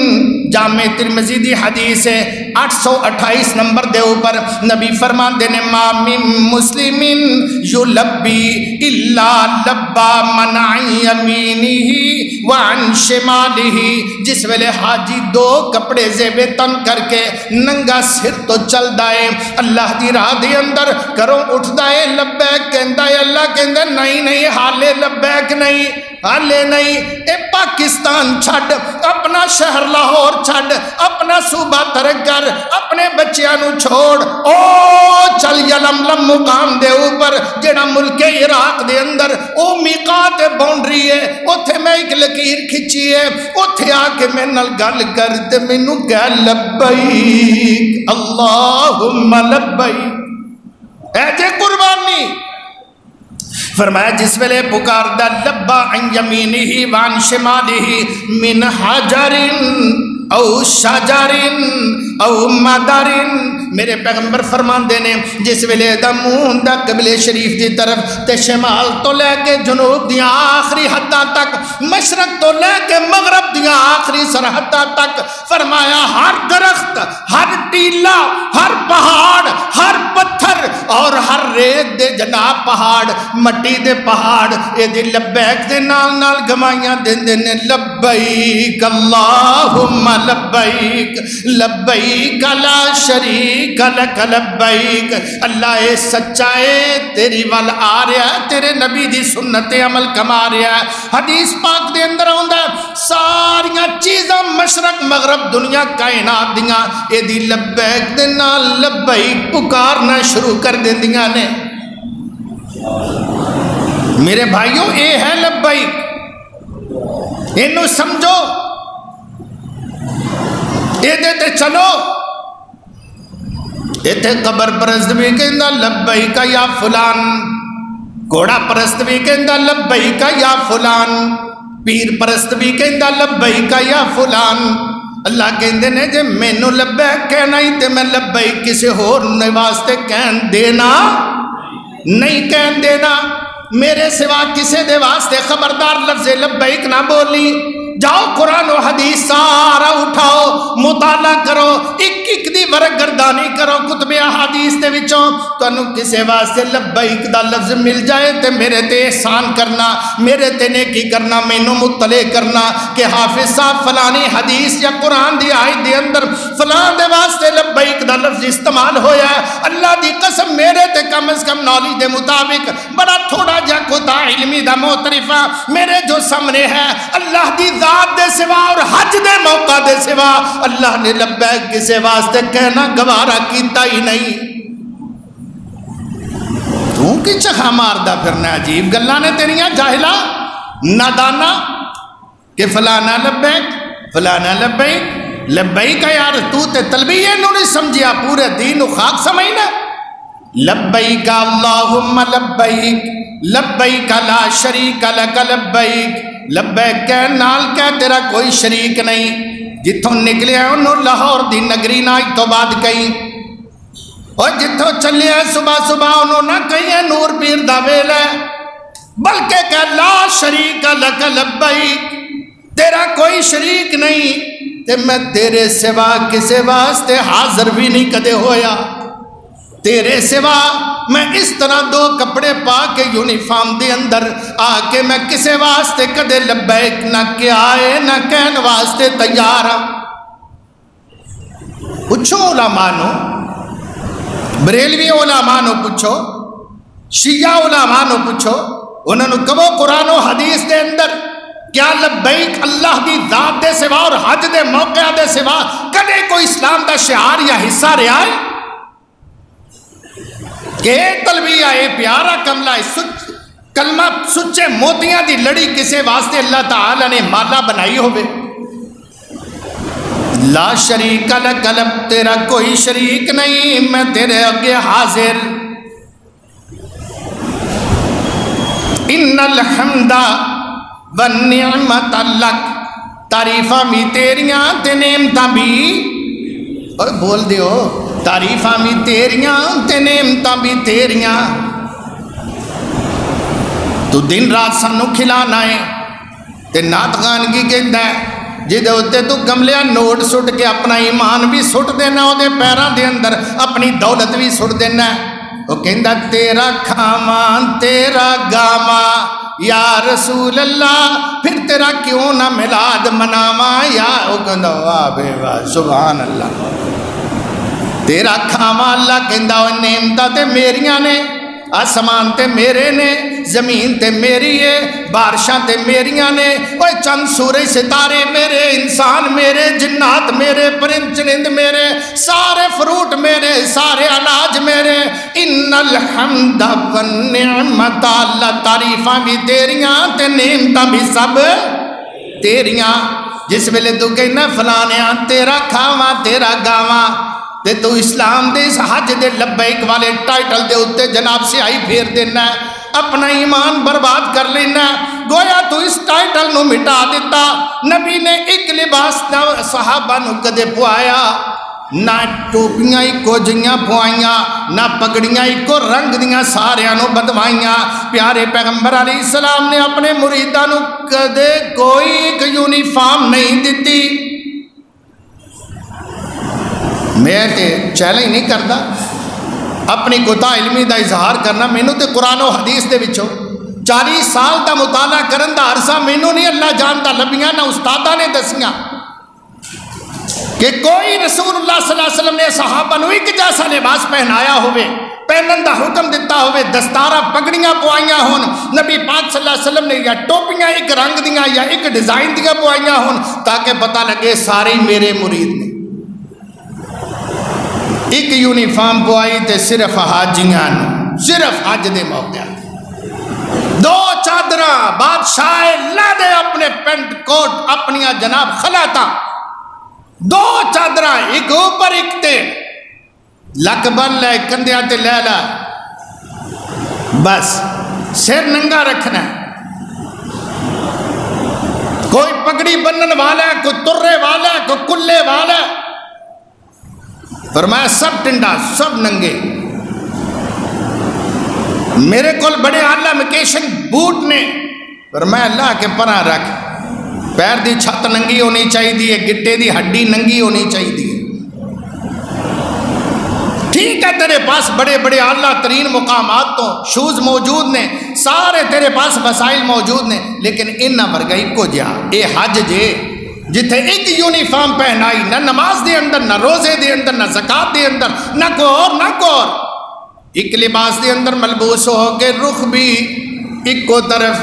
A: جامع ترمذی دی حدیث ہے 828 نمبر دے اوپر نبی فرمان دینے ما من مسلمین یلبی الا لبا من عن یمینہ وعن شمالہ، جس ویلے حاجی دو کپڑے زیب تن کر کے ننگا سر تو چل دائے اللہ دی راہ دے اندر کروں اٹھ دائے لبیک کہندہ ہے، اللہ کہندہ نہیں نہیں حالے لبیک نہیں، حالے نہیں، اے پاکستان چھڑ، اپنا شہر لاہور چھڑ، اپنا صوبہ ترک کر، اپنے بچیانو چھوڑ، او چل یلملم مقام دے اوپر جڑا ملک عراق دے اندر او میقات باؤنڈری ہے، اتھے میں ایک لکیر کھچی ہے، اتھے آکے میں نل گل کر تے مینوں کہہ لبیک اللہم لبیک، اے جے قربانی فرمایا جس ویلے پکار دا لبا عن یمینہ وعن شمالہ من حجر او شجر او مدر، میرے پیغمبر فرمان دینے جس ویلے دا منہ دا قبلے شریف دی طرف تے شمال تو لے کے جنوب دیاں آخری حداں تک، مشرق تو لے کے مغرب دیاں آخری سرحداں تک، فرمایا ہر درخت، ہر ٹیلا، ہر پہاڑ، ہر پتھر اور ہر ریت دے جناب پہاڑ، مٹی دے پہاڑ، اے دی لبیک دے نال نال گمائیاں دن دن لبیک اللہم لبیک لبیک لا شریک لک لبیک، اللہ اے سچائے تیری وال آ رہا ہے، تیرے نبی دی سنت عمل کما رہا ہے۔ حدیث پاک دے اندر ہوندہ ہے ساریاں چیزاں مشرق مغرب دنیا کائنات دیاں اے دی لبیک دے نال لبیک پکارنا شروع کر دیں دیاں نے۔ میرے بھائیوں اے ہے لبیک، انہوں سمجھو، اے دیتے چلو، اے تے قبر پرست بھی کہندہ لبیک یا فلان، گھوڑا پرست بھی کہندہ لبیک یا فلان، پیر پرست بھی کہندہ لبیک یا فلان۔ اللہ کہندے نے جے مینوں لبیک کہنا ہی تے میں لبیک کسی ہور نے واسطے کہن دینا نہیں، کہن دینا میرے سوا کسے دے واسطے خبردار لفظ لبیک نہ بولی۔ جاؤ قرآن و حدیث سارا اٹھاؤ، مطالعہ کرو، ایک ایک دی ورق گردانی کرو کتب احادیث دے وچوں، تو انہوں کسے واسطے لبیک دا لفظ مل جائے تے میرے تے احسان کرنا، میرے تے نیکی کرنا، مینوں مطلع کرنا کہ حافظ صاحب فلانی حدیث یا قرآن دی آیت دے اندر فلان دے واسطے لبیک دا لفظ استعمال ہویا ہے۔ اللہ دی قسم میرے تے کم از کم نالج دے مطابق بڑا تھوڑا جا کوتا علمی دا معترفہ میرے جو سامنے ہے، اللہ دی ذات دے سوا اور حج دے موقع دے سوا اللہ نے لبیک کسے واسطے کہنا گوارا کیتا ہی نہیں۔ تو کی چخا ماردہ پھرنا عجیب گلہ نے تیریاں جاہلہ نادانا کہ فلانا لبیک فلانا لبیک لبیک یار تو تے تلبیہ انہوں نے سمجھیا پورے دین و خاک سمجھنا۔ لبیک اللہم لبیک لبیک لا شریک لک لبیک، لبیک کہ نال کہ تیرا کوئی شریک نہیں، جتوں نکلے ہیں انہوں لاہور دی نگری نہ تو بعد کہیں، اور جتوں چلے ہیں صبح صبح انہوں نہ کہیں ہے نور پیر دا ویل ہے، بلکہ کہ لا شریک لک لبیک، تیرا کوئی شریک نہیں، تے میں تیرے سوا کسے واسطے حاضر بھی نہیں کدے ہویا، تیرے سوا میں اس طرح دو کپڑے پا کے یونیفارم دے اندر آکے میں کسے واسطے کدے لبیک نہ کیا ہے نہ کہن واسطے تیار ہوں۔ پوچھو علماء نو، بریلوی علماء نو پوچھو، شیعہ علماء نو پوچھو، انہوں نے کہو قرآن و حدیث دے اندر کیا لبیک اللہ دی ذات دے سوا اور حج دے موقع دے سوا کدے کوئی اسلام دا شعار یا حصہ رہا ہے کہ تلبیہ اے پیارا کلمہ سچے موتیاں دی لڑی کسے واسطے اللہ تعالیٰ نے مالا بنائی ہوئے؟ لا شریک لک لب تیرا کوئی شریک نہیں، میں تیرے آگے حاضر۔ ان الحمد والنعمت لک، تعریفاں بھی تیریاں تے نعمتاں بھی، اور بول دیو تعریفاں بھی تیریاں تے نعمتاں بھی تیریاں۔ تو دن رات سانو کھلانا ہے تے نعت خانگی کہندا ہے جدے ہوتے تو گملیا نوٹ سٹ کے اپنا ایمان بھی سٹ دینا، او دے پیران دے اندر اپنی دولت بھی سٹ دینا ہے۔ وہ کہندا تیرا کھاواں تیرا گاواں یا رسول اللہ، پھر تیرا کیوں نہ میلاد مناواں یا، وہ کہندا واہ بے واہ سبحان اللہ۔ تیرا کھاواں اللہ کہندا وہ نعمتاں تے میریاں نے، آسمان تے میرے نے، زمین تے میری ہے، بارشاں تے میریاں نے، اوہ چند سورج ستارے میرے، انسان میرے، جنات میرے، پرند چرند میرے، سارے فروٹ میرے، سارے اناج میرے۔ ان الحمد والنعمت، اللہ تعریفاں بھی تیریاں تے نعمتاں بھی سب تیریاں۔ جس ویلے تو کہنا فلانیاں تیرا کھاواں تیرا گاواں، تے تو اسلام دے اس حج دے لبیک والے ٹائٹل دے ہوتے جناب سے آئی پھیر دینا ہے، اپنا ایمان برباد کر لینا ہے، گویا تو اس ٹائٹل نو مٹا دیتا۔ نبی نے ایک لباس نہ صحابہ نو کدے پوایا، نہ ٹوپیاں ایکو جیاں پوائیاں، نہ پگڑیاں ایکو رنگ دیاں ساریاں نو بدوائیاں۔ پیارے پیغمبر علیہ السلام نے اپنے مریداں نو کدے کوئی ایک یونیفارم نہیں دیتی۔ میں تے چیلنج نہیں کرتا اپنی کوتا علمی دا اظہار کرنا، مینوں تے قرآن و حدیث دے وچوں 40 سال دا مطالعہ کرن دا عرصہ مینوں نہیں اللہ جانتا لبیاں نہ استادہ نے دسیاں کہ کوئی رسول اللہ صلی اللہ علیہ وسلم نے صحابہ نو ایک جیسا لباس پہنایا ہوئے، پہنن دا حکم دیتا ہوئے، دستارہ پگڑیاں پوائیاں ہون، نبی پاک صلی اللہ علیہ وسلم نے یا ٹوپیاں ایک رنگ دیاں یا ایک ڈیزائن دیاں پوائیاں ہون تاکہ پتہ لگے سارے میرے مرید نے۔ ایک یونیفارم پوائی تے صرف حاجیاں نو، صرف حج دے موقع، دو چادراں بادشاہ اللہ دے اپنے پینٹ کوٹ اپنیاں جناب خلاتا، دو چادراں ایک اوپر ایک تے لک بن لے کندیاں تے لے لا، بس سر ننگا رکھنا ہے۔ کوئی پگڑی بنن والا ہے، کوئی ترے والا ہے، کوئی کلے والا ہے، فرمایا سب ٹنڈا سب ننگے۔ میرے کول بڑے اعلیٰ میکیشن بوٹ نے، فرمایا اللہ کے پرا رکھ، پیر دی چھت ننگی ہونی چاہیے، گٹے دی ہڈی ننگی ہونی چاہیے۔ ٹھیک ہے تیرے پاس بڑے بڑے اعلیٰ ترین مقامات تو شوز موجود نے، سارے تیرے پاس وسائل موجود نے، لیکن انہاں ورگا اکو جا اے حج جے جتھے ایک یونیفارم پہنائی، نہ نماز دے اندر، نہ روزے دے اندر، نہ زکاة دے اندر، نہ کو اور ایک لباس دے اندر ملبوس ہو کے رخ بھی ایک کو طرف،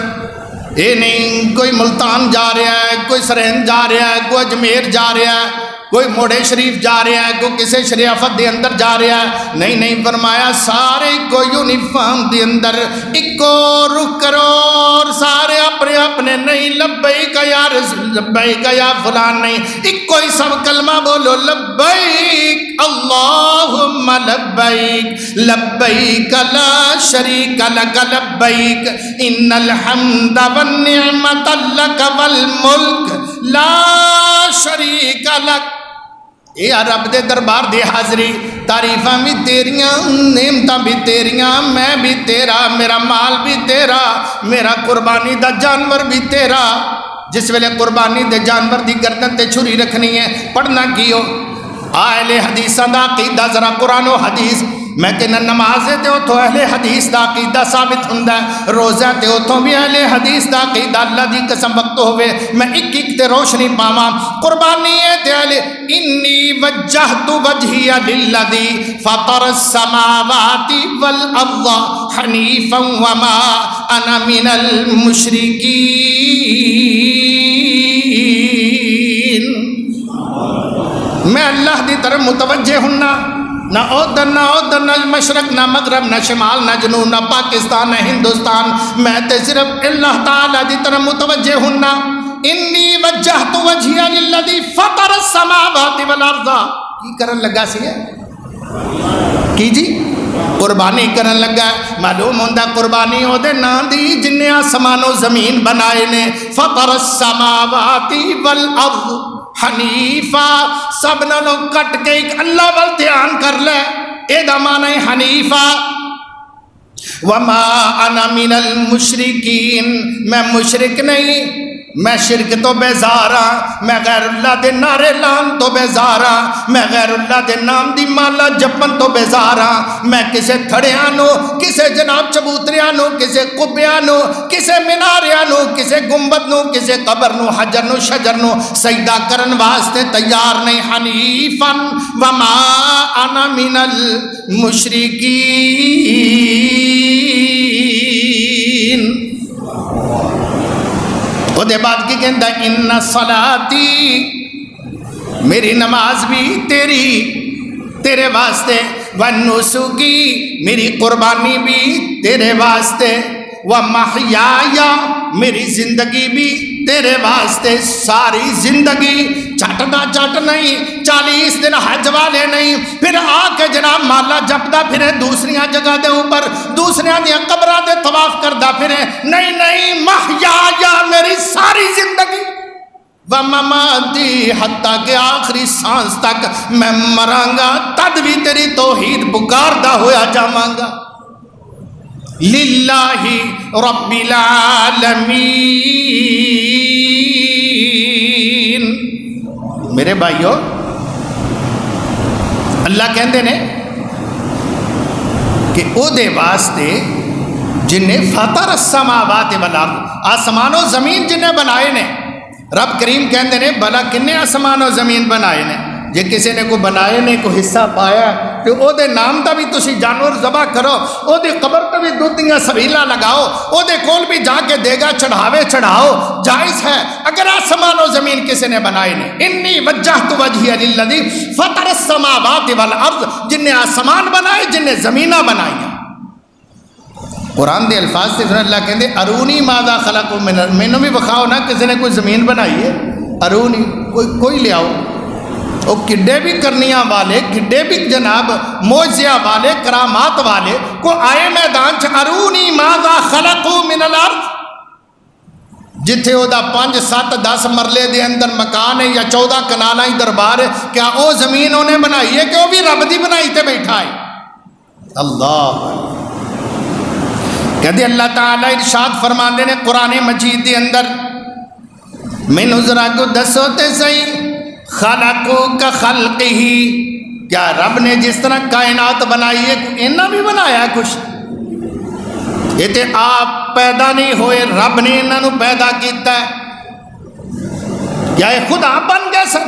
A: اے نہیں کوئی ملتان جا رہا ہے، کوئی سرہند جا رہا ہے، کوئی اجمیر جا رہا ہے، کوئی موڑے شریف جا رہا ہے، کوئی کسی شریعت دے اندر جا رہا ہے، نہیں فرمایا سارے کو یونیفارم دے اندر ایک کو رخ کرو، اور سارے اپنے اپنے نہیں لبیک یا رسول لبیک یا فلان نہیں، ایک کوئی سب کلمہ بولو لبیک اللہم لبیک لبیک لا شریک لک لبیک ان الحمد والنعمت لک والملک لا شریک لک۔ اے رب دے دربار دی حاضری، تعریفاں بھی تیریاں، نعمتاں بھی تیریاں، میں بھی تیرا، میرا مال بھی تیرا، میرا قربانی دا جانور بھی تیرا۔ جس ویلے قربانی دے جانور دی گردن تے چھری رکھنی ہے، پڑھنا کیو اہل حدیثاں دا عقیدہ، ذرا قرآن و حدیث میں کہنا نماز تے اتھوں اہل حدیث دا عقیدہ ثابت ہوندا ہے، روزہ تے اتھوں بھی اہل حدیث دا عقیدہ، اللہ دی قسم وقت ہوئے میں ایک ایک تے روشنی پاواں۔ قربانی ہے تے اہل انی وجہت وجہی للذی فطر السماوات والارض حنیفا وما انا من المشرکین۔ میں اللہ دی طرف متوجہ ہننا، نہ ادھر نہ مشرق نہ مغرب نہ شمال نہ جنوب نہ پاکستان نہ ہندوستان، میں تے صرف اللہ تعالیٰ دی طرف متوجہ ہننا۔ انی وجہت وجہی للذی فطر السماوات والارض کی کرن لگا سی ہے کی جی قربانی کرن لگا. معلوم ہوندہ قربانی ہو دے نا دی جنہیں آسمان و زمین بنائے نے. فطر السماوات والارض حنیفہ سب نالوں کٹ کے ایک اللہ وال دھیان کر لے اے دا معنی حنیفہ. وما انا من المشرکین میں مشرک نہیں میں شرک تو بیزارا میں غیر اللہ دے نعرے لان تو بیزارا میں غیر اللہ دے نام دی مالا جپن تو بیزارا میں کسے تھڑیانو کسے جناب چبوتریانو کسے قبیانو کسے مناریانو کسے گنبدنو کسے قبرنو حجرنو شجرنو سجدہ کرن واسطے تیار نہیں. حنیفاً وما انا من المشرکین. وہ دے بعد کی کہندہ ان صلاتی میری نماز بھی تیرے واسطے ونسکی میری قربانی بھی تیرے واسطے ومحیایا میری زندگی بھی تیرے واسطے. ساری زندگی چاٹنا چاٹ نہیں 40 دن حج والے نہیں پھر آ کے جناب مالا جپدا پھرے دوسریاں جگہ دے اوپر دوسریاں دیا قبرہ دے طواف کردہ پھرے نہیں محیایا میری ساری زندگی ومماتی حتیٰ کہ آخری سانس تک میں مرانگا تد بھی تیری توحید پکاردہ ہویا جامانگا. للہ رب العالمین. میرے بھائیو اللہ کہندے نے کہ او دے واسطے جنہیں فطر السماوات والارض آسمان و زمین جنہیں بنائے نے. رب کریم کہندے نے بلا کنے آسمان و زمین بنائے نے جے کسی نے کو بنائے نے کو حصہ پایا کہ او دے نام دا بھی تسی جانور ذبح کرو او دے قبر تا بھی دودھیاں سبیلہ لگاؤ او دے کول بھی جا کے دے گا چڑھاوے چڑھاؤ جائز ہے. اگر آسمان و زمین کسی نے بنائے نے انی وجہت وجہی للذی فطر السماوات والارض جن نے آسمان بنائے جن نے زمینہ بنائی. قرآن دے الفاظ سے پھر اللہ کہندے ارونی ماذا خلقو مینوں بھی بخاؤ نا کسی نے کوئی زمین بنائی ہے ارونی کوئی لے آؤ. وہ کڈے بھی کرنیاں والے کڈے بھی جناب موجزہ والے کرامات والے کو آئے میدان چھ ارونی ماذا خلقو من الارض جتھے او دا 5 7 10 مرلے دے اندر مکان ہے یا 14 کنالہ ہی دربار ہے کیا او زمین انہیں بنائی ہے کہ وہ بھی رب دی بنائی تے بیٹھا ہے. اللہ کہتے اللہ تعالیٰ ارشاد فرماندے نے قرآن مجید دے اندر میں نظرہ کو دسو تے صحیح خلقو کا خلق ہی کیا رب نے جس طرح کائنات بنائی ہے انہاں بھی بنایا ہے کچھ یہ تے آپ پیدا نہیں ہوئے رب نے انہاں پیدا کیتا ہے یا یہ خود آپ بن گئے سن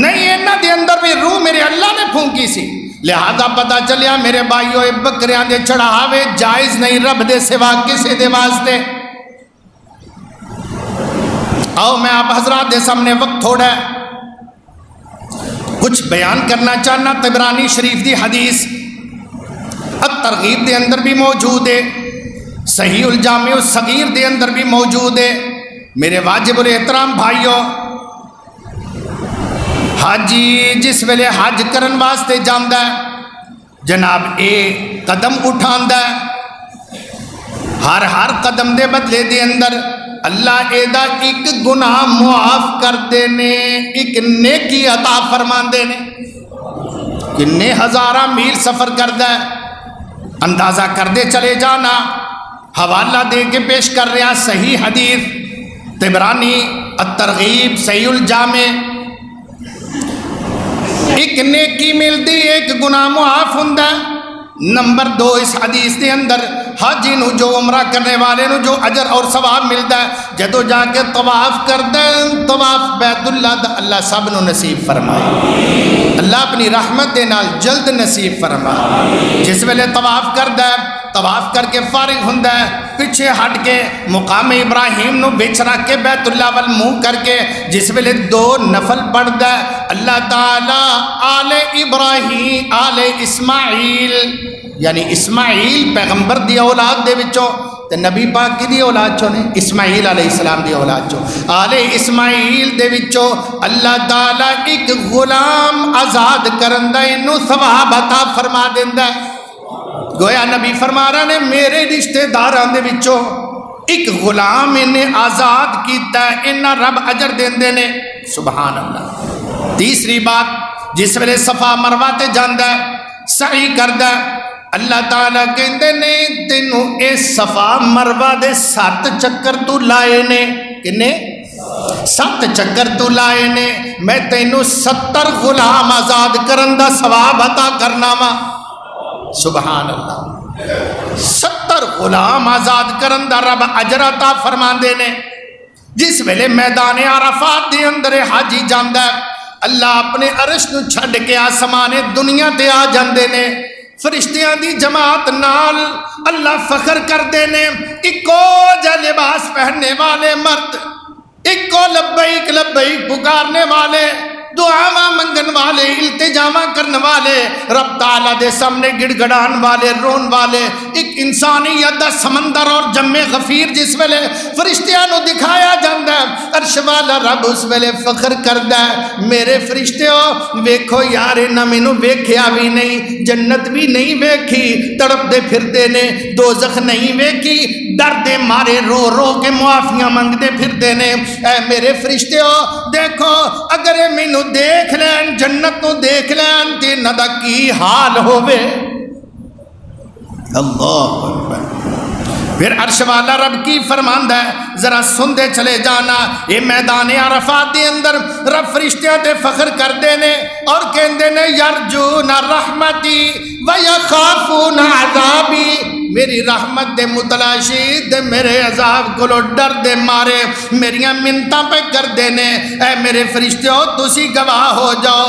A: نہیں انہاں دے اندر بھی روح میرے اللہ نے پھونکی سی. لہذا پتا چلیا میرے بھائیو بکریاں دے چڑھاوے جائز نہیں رب دے سوا کسے دے واسطے. آؤ میں آپ حضرات دے سامنے وقت تھوڑا کچھ بیان کرنا چاہنا. طبرانی شریف دی حدیث الترغیب دے اندر بھی موجود ہے صحیح الجامع الصغیر دے اندر بھی موجود ہے. میرے واجب الاحترام بھائیو حاجی جس ویلے حج کرن واسطے جاندہ ہے جناب اے قدم اٹھاندہ ہے ہر قدم دے بدلے دے اندر اللہ اے دا ایک گناہ معاف کر دینے ایک نیکی عطا فرمان دینے. کنے ہزارہ میل سفر کردہ ہے اندازہ کر دے چلے جانا. حوالہ دے کے پیش کر رہا صحیح حدیث طبرانی الترغیب صحیح الجامع. ایک نیکی ملتی ایک گناہ معاف ہوندہ. نمبر 2 اس حدیث دے اندر حاجی نو جو عمرہ کرنے والے نو جو اجر اور ثواب ملتا ہے جدو جا کے طواف کردہ طواف بیت اللہ دا اللہ سب نو نصیب فرمائے. اللہ اپنی رحمت دے نال جلد نصیب فرمائے. جس ویلے طواف کردہ طواف کر کے فارغ ہوندہ ہے پیچھے ہٹ کے مقام ابراہیم نو بچ رکھ کے بیت اللہ والمنہ کر کے جس ویلے 2 نفل پڑھ ہے اللہ تعالیٰ آل ابراہیم آل اسماعیل یعنی اسماعیل پیغمبر دی اولاد دے وچوں تے نبی پاک کی دی اولاد چو نے اسماعیل علیہ السلام دی اولاد چو آل اسماعیل دے وچو اللہ تعالیٰ ایک غلام آزاد کرندہ انہوں ثواب عطا فرما دیندہ گویا نبی فرما رہا نے میرے رشتہ داران دے وچو ایک غلام انہیں آزاد کیتا ہے انہاں رب اجر دیندے نے سبحان اللہ تیسری بات جس ویلے صفا مروہ تے جاندہ ہے سعی کردہ ہے اللہ تعالیٰ کہندے نے تینوں اے صفا مروہ دے 7 چکر تو لائے نے کنے 7 چکر تو لائے نے میں تینوں 70 غلام آزاد کرندہ ثواب عطا کرنا وا سبحان اللہ 70 غلام آزاد کرندہ رب اجر عطا فرما دے نے جس ویلے میدان عرفات دے اندر حاجی جاندہ ہے اللہ اپنے عرش نو چھڑ کے آسمان دنیا تے آ جاندے نے فرشتیاں دی جماعت نال اللہ فخر کر دینے ایکو جا لباس پہننے والے مرد ایکو لبیک لبیک پکارنے والے دعاواں منگن والے التجاواں کرنے والے رب تعالیٰ دے سامنے گڑ گڑان والے رون والے ایک انسانیت دا سمندر اور جمع غفیر جس ویلے فرشتیاں نو دکھایا جاندہ ہے عرش والا رب اس ویلے فخر کردہ ہے میرے فرشتیوں ویکھو یارے نہ مینوں ویکھیا بھی نہیں جنت بھی نہیں ویکھی تڑپ دے پھر دے نے دوزخ نہیں ویکھی ڈر دے مارے رو رو کے معافیاں منگ دے پھر دے نے اے میرے فرشتیوں دیکھو اگر مینوں دیکھ لین جنت نو دیکھ لین تے ندا کی حال ہوئے اللہ اکبر پھر عرش والا رب کی فرماندہ ہے ذرا سن دے چلے جانا یہ میدان عرفات دے اندر رب فرشتیاں تے فخر کر دینے اور کہندے نے یرجون رحمتی ویخافون عذابی میری رحمت دے متلاشی دے میرے عذاب کو لو ڈر دے مارے میریاں منتاں پہ کر دینے اے میرے فرشتیوں تسی گواہ ہو جاؤ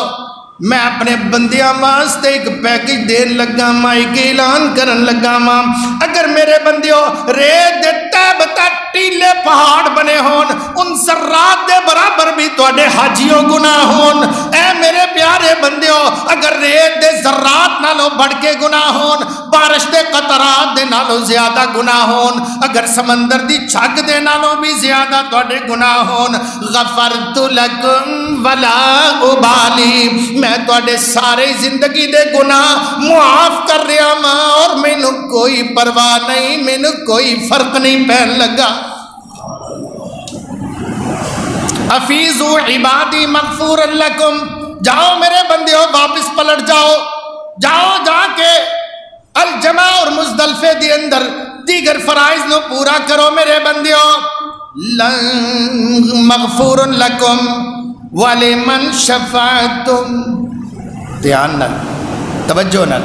A: میں اپنے بندیاں واسطے ایک پیکج دین لگا ماں ایک اعلان کرن لگا ماں اگر میرے بندیوں ریت دے تیبتا ٹیلے پہاڑ بنے ہون ان سرات دے برابر بھی توڑے حاجیوں گناہ ہون اے میرے پیارے بندیوں اگر ریت دے ذرات نالو بڑھ کے گناہ ہون بارش دے قطرات دے نالو زیادہ گناہ ہون اگر سمندر دی چھگ دے نالو بھی زیادہ توڑے گناہ ہون غفرت لکم ولا ابالی میں توڑے سارے زندگی دے گناہ معاف کر رہا ماں اور میں نو کوئی پرواہ نہیں میں نو کوئی فرق نہیں پہن لگا افیزو عبادی مغفور لکم جاؤ میرے بندیوں واپس پلٹ جاؤ جاؤ جا کے الجمع اور مزدلفے دی اندر دیگر فرائض نو پورا کرو میرے بندیوں مغفور لکم وَلِمَنْ شَفَعْتُمْ دھیان نال توجہ نال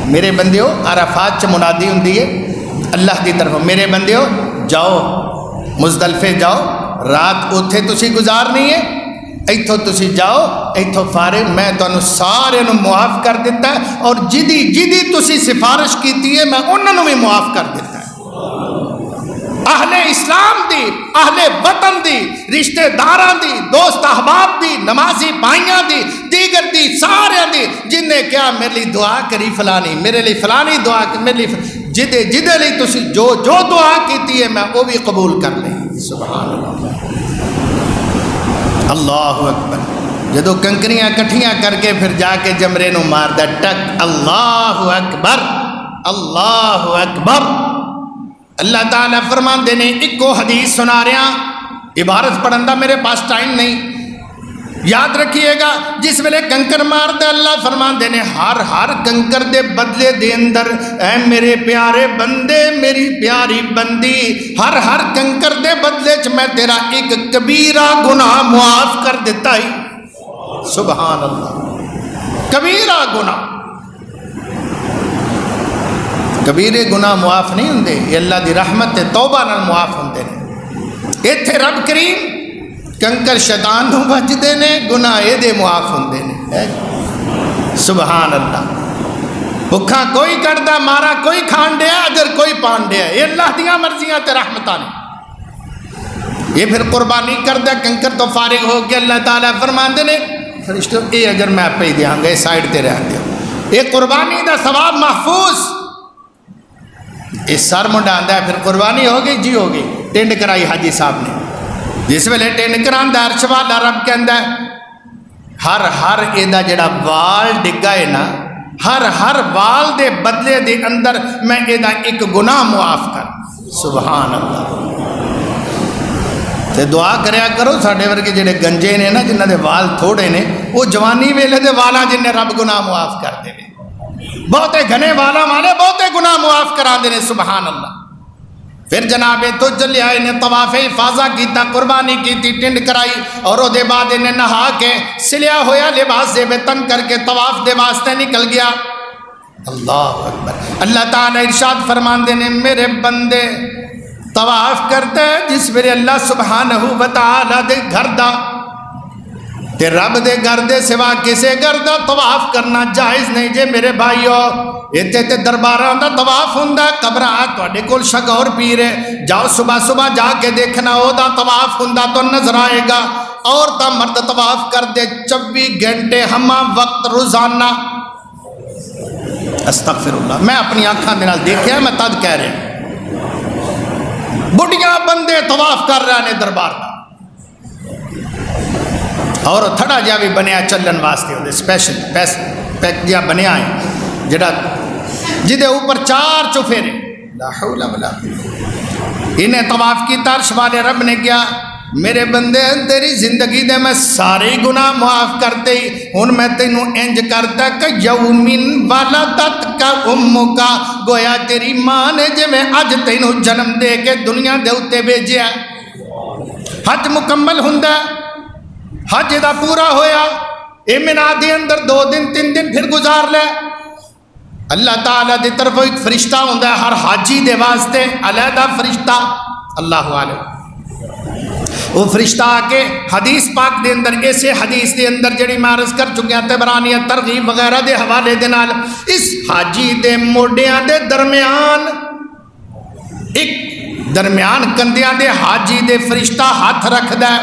A: میرے بندیوں عرفات چ منادی ہوندی ہے اللہ دی طرف میرے بندیوں جاؤ مزدلفے جاؤ رات اوتھے تسی گزارنی ہے ایتھو تسی جاؤ ایتھو فارغ میں تانوں سارے نو معاف کر دیتا ہے اور جدی تسی سفارش کیتی ہے میں انہاں نو بھی معاف کر دیتا ہے اہل اسلام دی اہل وطن دی رشتہ داران دی دوست احباب دی نمازی بھائیاں دی دیگر دی سارے دی جن نے کیا میرے لیے دعا کری فلانی میرے لیے فلانی دعا میرے لیے جدے لیے تسی جو دعا کیتی ہے میں وہ بھی قبول کر لیں سبحان اللہ اللہ اکبر جدو کنکریاں کٹھیاں کر کے پھر جا کے جمرے نو مار دا ٹک اللہ اکبر اللہ اکبر اللہ تعالیٰ فرمان دینے ایک کو حدیث سنا رہا عبارت پڑھندہ میرے پاس ٹائم نہیں یاد رکھیے گا جس ویلے کنکر مار دے اللہ فرمان دینے ہر کنکر دے بدلے دے اندر اے میرے پیارے بندے میری پیاری بندی ہر کنکر دے بدلے چ میں تیرا ایک کبیرہ گناہ معاف کر دیتا ہی سبحان اللہ کبیرہ گناہ کبیرے گناہ معاف نہیں ہوندے یہ اللہ دی رحمت توبہ نال معاف ہوندے نے ایتھے رب کریم کنکر شیطان نو بچ دے نے گناہ اے دے معاف ہوندے نے سبحان اللہ بھکھا کوئی کردہ مارا کوئی کھان دیا اگر کوئی پان دیا یہ اللہ دیاں مرضیاں تے رحمتاں نے یہ پھر قربانی کردہ کنکر تو فارغ ہو کے اللہ تعالیٰ فرمان دے نے فرشتوں اے اجر میں آپ پہ ہی دیاں گے سائڈ تے رہ دیا یہ قربانی دا ثواب محفوظ یہ سر منڈا ہے پھر قربانی ہو گئی جی ہو گئی. ٹنڈ کرائی حاجی صاحب نے. جس ویلے ٹنڈ کراندا عرش والا رب کہندا ہے ہر ایدا جڑا وال ڈگا ہے نا ہر وال دے بدلے دے اندر میں ایدا ایک گناہ معاف کر. سبحان اللہ. تے دعا کریا کرو ساڈے ورگے جڑے گنجے نے نا جنہاں دے وال تھوڑے نے وہ جوانی ویلے دے والاں جن رب گناہ معاف کر دے. بہتے گھنے والا والے بہتے گناہ معاف کرا دے. سبحان اللہ. پھر جناب تو چلے آئے نے طواف افاضہ کیتا قربانی کیتی ٹنڈ کرائی اور او دے بعد انہیں نہا کے سلیا ہویا لباس دے تن کر کے طواف دے واسطے نکل گیا. اللہ اکبر. اللہ تعالی ارشاد فرماندے نے میرے بندے طواف کرتے جس میرے اللہ سبحانہ و تعالی دے گھر دا تے رب دے گھر دے سوا کسے گھر دا طواف کرنا جائز نہیں جے میرے بھائیو. ایتھے تے درباراں دا طواف ہوندا قبراں تواڈے کول شگور پیر ہے جاؤ صبح جا کے دیکھنا او دا طواف ہوندا تو نظر آئے گا. عورتاں مرد طواف کر دے 24 گھنٹے ہمہ وقت روزانہ. استغفر اللہ. میں اپنی آنکھاں دے نال دیکھیا میں تد کہہ رہا بڑھیاں بندے طواف کر رہے ہیں دربار دا اور تھڑا جا بھی بنیا چلن واسطے ہوتے اسپیشل پیک جا بنیا ہے جڑا جدے اوپر 4 چوفیرے. لا حول ولا قوت. انہیں طواف کی عرش والے رب نے کیا میرے بندے تیری زندگی دے میں سارے گناہ معاف کرتے ہی ہن میں تینوں انج کرتا کہ یومن ولدت کا کا گویا تیری ماں نے جے میں اج تینوں جنم دے کے دنیا دے اتے بھیجیا. حج مکمل ہوندا حج دا پورا ہویا اے منا دے اندر 2 دن 3 دن پھر گزار لے. اللہ تعالیٰ دی طرف ایک فرشتہ ہوندا ہے ہر حاجی دے واسطے علیحدہ فرشتہ. اللہ علیہ وہ فرشتہ آ کے حدیث پاک دے اندر ایسے حدیث دے اندر جڑی میں عرض کر چکے ہیں تبرانی ترغیب وغیرہ دے حوالے دے نال اس حاجی دے موڈیاں دے درمیان ایک درمیان کندیاں دے حاجی دے فرشتہ ہاتھ رکھ دے.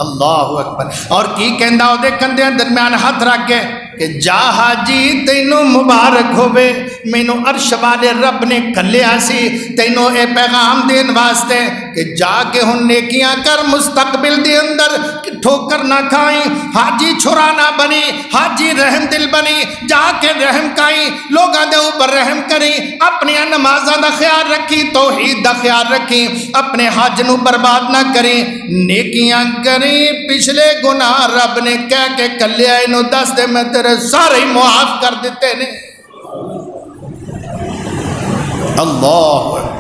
A: اللہ اکبر. اور کی کہندا او دے کندیاں درمیان ہاتھ رکھ کے کہ جا حاجی تینوں مبارک ہوئے مینوں عرش والے رب نے کھلیا سی تینوں اے پیغام دین واسطے کہ جا کے ہن نیکیاں کر مستقبل دے اندر ٹھوکر نہ کھائیں. حاجی چھرا نہ بنی حاجی رحم دل بنی جا کے رحم کھائیں لوگاں دے اوپر رحم کریں اپنی نمازاں دا خیال رکھی توحید دا خیال رکھی اپنے حج نو برباد نہ کریں نیکیاں کریں. پچھلے گناہ رب نے کہہ کے کلیا انہوں دس دے میں تیرے سارے ہی معاف کر دیتے نے. اللہ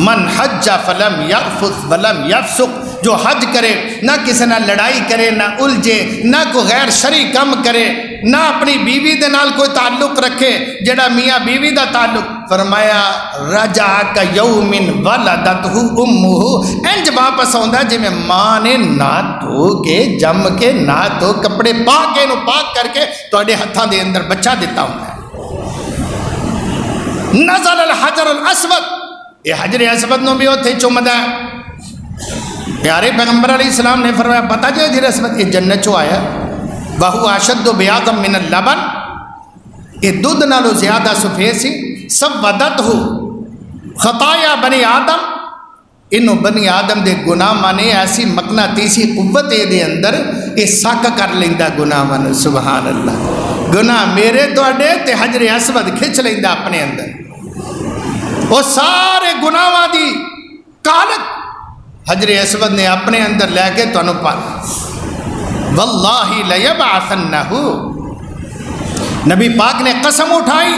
A: من حج فلم یرفث ولم یفسق جو حج کرے نہ کسی نہ لڑائی کرے نہ الجھے نہ کوئی غیر شرعی کم کرے نہ اپنی بیوی دے نال کوئی تعلق رکھے جڑا میاں بیوی دا تعلق فرمایا رجع کا یومن ولدتہ امہ انج واپس ہوندا جی میں ماں نے نہ دھو کے جم کے نہ دھو کپڑے پاک کے نو پاک کر کے تواڈے ہتھاں دے اندر بچہ دیتا ہوں. نزل الحجر الاسود یہ حجر اسود نو بھی اوتھے چومدا ہے. پیارے پیغمبر علیہ السلام نے فرمایا پتہ جو حجر اسود یہ جنت چوں آیا وہو اشد بیاضا من اللبن یہ دودھ نالو زیادہ سفید سی سودت ہو خطایا بنی آدم انہوں بنی آدم دے گناہ مانے ایسی مقناطیسی قوت دے اندر یہ ساک کر لیندہ گناہ مانے. سبحان اللہ. گناہ میرے دوڑے تے حجر اسود کھچ لیندہ اپنے اندر وہ سارے گناہ دی کالت حجر اسود نے اپنے اندر لے کے تو انہوں پاک واللہ لیبعثنہو نبی پاک نے قسم اٹھائی.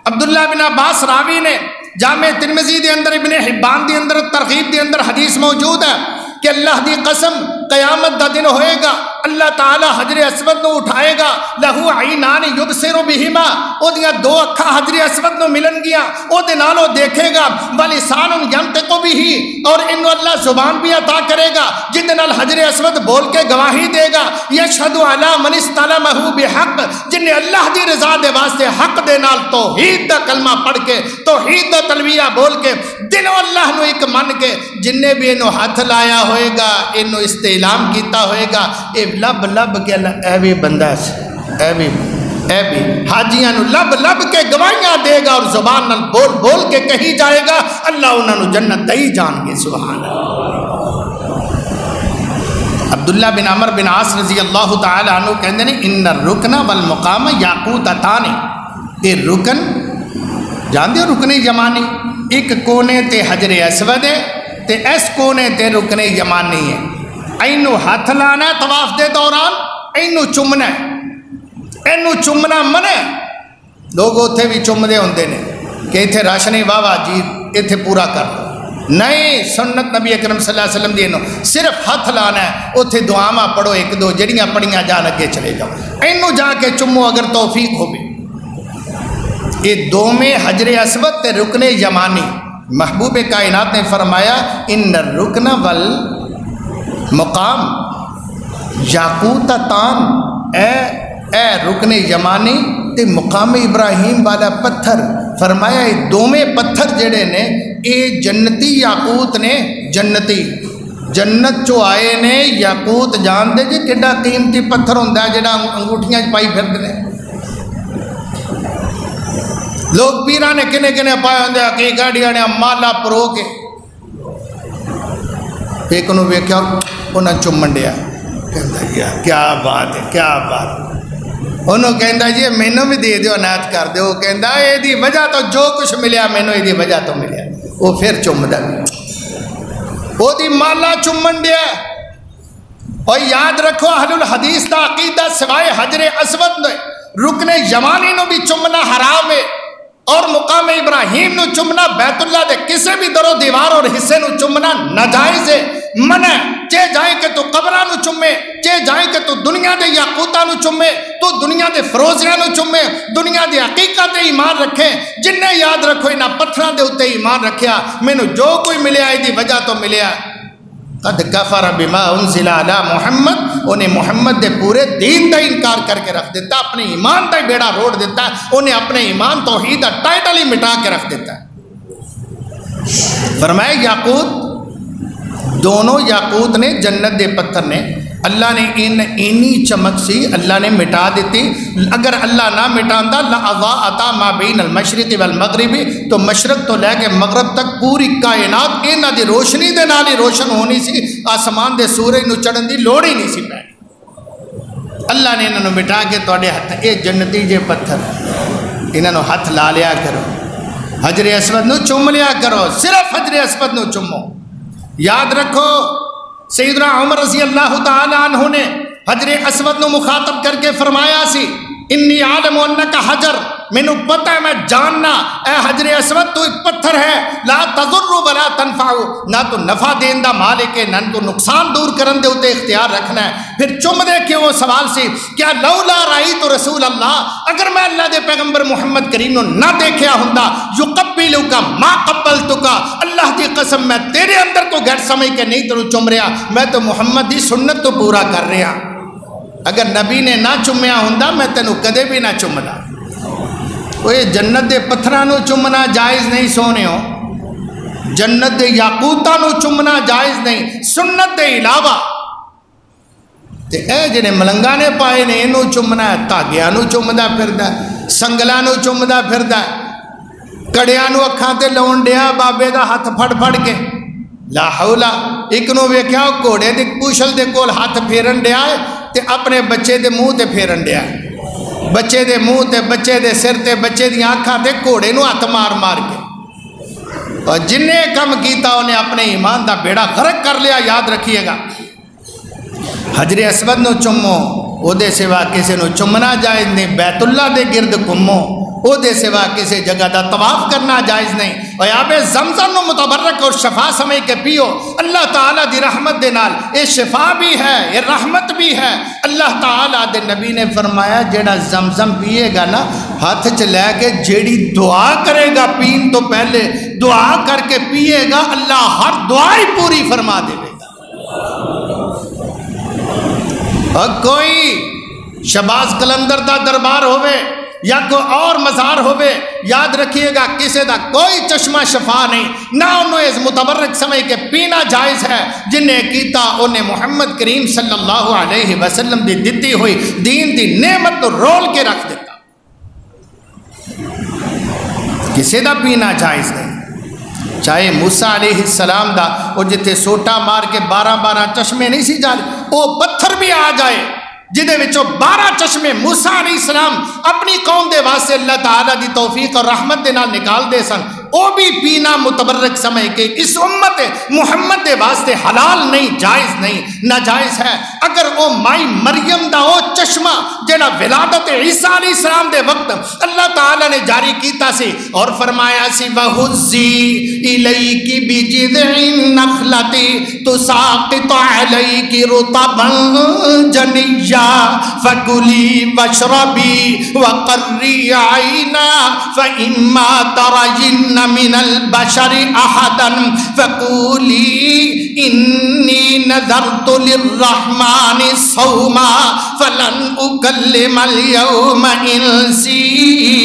A: عبداللہ بن عباس راوی نے جامع ترمذی دے اندر ابن حبان دے اندر ترغیب دے اندر حدیث موجود ہے کہ اللہ دی قسم قیامت دا دن ہوئے گا اللہ تعالی حجر اسود نو اٹھائے گا لہو عینان یبصر بہما او دیا 2 اکھا حجر اسود نو ملن گیا او دے نالو دیکھے گا ولسان ینطق بہ اور انو اللہ زبان بھی عطا کرے گا جن دے نال حجر اسود بول کے گواہی دے گا یشہد علی من استلمہ بحق جن نے اللہ دی رضا دے واسطے حق دے نال توحید دا کلمہ پڑھ کے توحید دا تلویہ بول کے دلوں اللہ نو ایک من کے جن نے بھی انو ہاتھ لایا ہوئے گا انو استعلام کیتا ہوئے گا اے لب لب کے اللہ اے بھی بندہ سے اے بھی اے بھی حاجیاں نو لب لب کے گواہیاں دے گا اور زبان نال بول بول کے کہی جائے گا، اللہ انہاں نو جنت دئی جان گے. سبحان اللہ. عبداللہ بن عمر بن عاص رضی اللہ تعالی عنہ کہندے نے ان الرکن والمقام یاقوتتان. یہ رکن جان دیو رکن یمانی، ایک کونے تے حجر اسود ہے تے اس کونے تے رکن یمانی ہے. اینو ہاتھ لانا ہے طواف دے دوران، اینو چمنا ہے، اینو چمنا منع. لوگ اتھے بھی چمدے ہوندے نے کہ اتھے راشنی واوا جی اتھے پورا کر دو. نہیں، سنت نبی اکرم صلی اللہ علیہ وسلم دی انہوں صرف ہاتھ لانا ہے، اتھے دعاواں پڑھو ایک دو جڑیاں پڑھیاں جان اگے چلے جاؤ، اینو جا کے چمو اگر توفیق ہو بھی. یہ دو میں حجر اسود تے رکن یمانی. محبوب کائنات نے فرمایا ان الرکن والمقام یاقوتتان. اے رکن یمانی تے مقام ابراہیم والا پتھر. فرمایا یہ دوویں پتھر جڑے نے اے جنتی یاقوت نے. جنتی جنت چو آئے نے. یاقوت جان دے جی کڈا قیمتی پتھر ہوندا ہے جڑا انگوٹھیاں پائی پھردے نے. لوگ پیران نے کنے کنے پائے ہوندے کہ گاڑیاں نے مالا پرو کے ایک انہوں ویکھیا انہاں چمن ڈیا. کہندا کیا بات ہے، کیا بات. انہوں کہندا جی مینوں بھی دے دیو عنایت کر دیو. کہندا اے دی وجہ تو جو کچھ ملیا مینوں اے دی وجہ تو ملیا. وہ پھر چمدا وہ دی مالا چمن ڈیا. اور یاد رکھو اہل الحدیث دا عقیدہ سوائے حجر اسود نے رکن یمانی نو بھی چمنا حرام ہے، اور مقام ابراہیم نو چمنا بیت اللہ دے کسے بھی در و دیوار اور حصے نو چمنا ناجائز ہے، منع. چے جائیں کہ تو قبرہ نو چمے، چے جائیں کہ تو دنیا دے یاقوتہ نو چمے، تو دنیا دے فروزیاں نو چمے، دنیا دے حقیقت ایمان رکھیں. جن نے یاد رکھو انہاں پتھراں دے اتے ایمان رکھیا، میں نو جو کوئی ملیا ہے دی وجہ تو ملیا. قد کفر بما انزل علی محمد. انہیں محمد دے پورے دین دا انکار کر کے رکھ دیتا، اپنے ایمان دا بیڑا روڑ دیتا ہے. انہیں اپنے ایمان توحید دا ٹائٹل ہی مٹا کے رکھ دیتا ہے. فرمائے یاقوت، دونوں یاقوت نے جنت دے پتھر نے اللہ نے اینی چمک سی اللہ نے مٹا دیتی. اگر اللہ نہ مٹاندا لَأَضَاءَتَا مَا بَيْنَ الْمَشْرِقِ وَالْمَغْرِبِ، تو مشرق تو لے کے مغرب تک پوری کائنات انہاں دی روشنی دے نال ہی روشن ہونی سی. آسمان دے سورج نو چڑھن دی لوڑ ہی نہیں سی پینی. اللہ نے انہاں نو مٹا کے تواڈے ہتھ اے جنتی جے پتھر انہاں نو ہتھ لا لیا کرو، حجر اسود نو چوم لیا کرو، صرف حجر اسود نو چومو. یاد رکھو سیدنا عمر رضی اللہ تعالی عنہ نے حجر اسود نو مخاطب کر کے فرمایا سی انی عالم انکا حجر، میں نو پتہ ہے میں جاننا اے حجر اسود تو ایک پتھر ہے، لا تضر ولا تنفع، نہ تو نفع دین دا مالک ہے نہ تو نقصان دور کرن دے ہوتے اختیار رکھنا ہے. پھر چم دے کہ وہ سوال سی کیا لولا رأیت رسول اللہ، اگر میں اللہ دے پیغمبر محمد کریم نو نہ دیکھیا ہوندا یقبلک ما قبلتک، اللہ دی قسم میں تیرے اندر کو گھر سمجھ کے نہیں تنو چم رہا، میں تو محمد دی سنت تو پورا کر رہا. اگر نبی نے نہ چمیا ہوندا میں تینو کدے بھی نہ چمنا. وہ جنت دے پتھرانو چمنا جائز نہیں سونے ہو، جنت دے یاقوتانو چمنا جائز نہیں سنت دے علاوہ. تے اے جنے ملنگا نے پائے نے انو چمنا ہے، تاگیانو چمدا پھردا، سنگلانو چمدا پھردا، کڑیانو اکھاں تے لون ڈیا بابے دا ہاتھ پھڑ پھڑ کے. لا حولا. ایک نو ویکھیا کوڑے دے پوچھل دے کول ہاتھ پھیرن ڈیا ہے تے اپنے بچے دے منہ تے پھیرن ڈیا ہے، بچے دے منہ تے بچے دے سر تے بچے دی آنکھاں تے کوڑے نو ہاتھ مار مار کے. اور جن نے کم کیتا انہیں اپنے ایمان دا بیڑا غرق کر لیا. یاد رکھیے گا حجر اسود نو چمو، او دے سوا کسے نو چمنا جائز نہیں. بیت اللہ دے گرد گھومو، او دے سوا کسی جگہ دا طواف کرنا جائز نہیں. اور آب زمزم نو متبرک اور شفا سمجھ کے پیو. اللہ تعالیٰ دی رحمت دے نال یہ شفا بھی ہے، یہ رحمت بھی ہے. اللہ تعالیٰ دے نبی نے فرمایا جیڑا زمزم پیے گا نا ہاتھ چ لے کے جیڑی دعا کرے گا پین تو پہلے دعا کر کے پیے گا، اللہ ہر دعا ہی پوری فرما دے گا. اور کوئی شباز کلندر دا دربار ہوئے یا کوئی اور مزار ہوئے، یاد رکھیے گا کسی دا کوئی چشمہ شفا نہیں، نہ انہوں اس متبرک سمجھ کے پینا جائز ہے. جنہیں کیتا انہیں محمد کریم صلی اللہ علیہ وسلم دی دیتی ہوئی دین دی نعمت تو رول کے رکھ دیتا. کسی دا پینا جائز نہیں. چاہے موسیٰ علیہ السلام دا وہ جتے سوٹا مار کے 12 چشمے نہیں سی جانے، وہ پتھر بھی آ جائے جدے وچوں 12 چشمے موسیٰ علیہ السلام اپنی قوم دے واسطے اللہ تعالیٰ دی توفیق اور رحمت دے نال نکال دے سن، وہ بھی پینا متبرک سمجھ کے اس امت محمد دے واسطے حلال نہیں، جائز نہیں، ناجائز ہے. اگر او مائی مریم دا او چشمہ جڑا ولادت عیسیٰ علیہ السلام دے وقت اللہ تعالیٰ نے جاری کیتا سی اور فرمایا سی وَهُزِّي إِلَيْكِ بِجِذْعِ النَّخْلَةِ تُسَاقِطُ عَلَيْكِ رُطَبًا جَنِيًّا فَكُلِي وَاشْرَبِي وَقَرِّي عَيْنًا فَإِمَّا تَرَيِنَّ من البشر احدا فقولي اني نذرت للرحمن صوما فلن اكلم اليوم انسيا.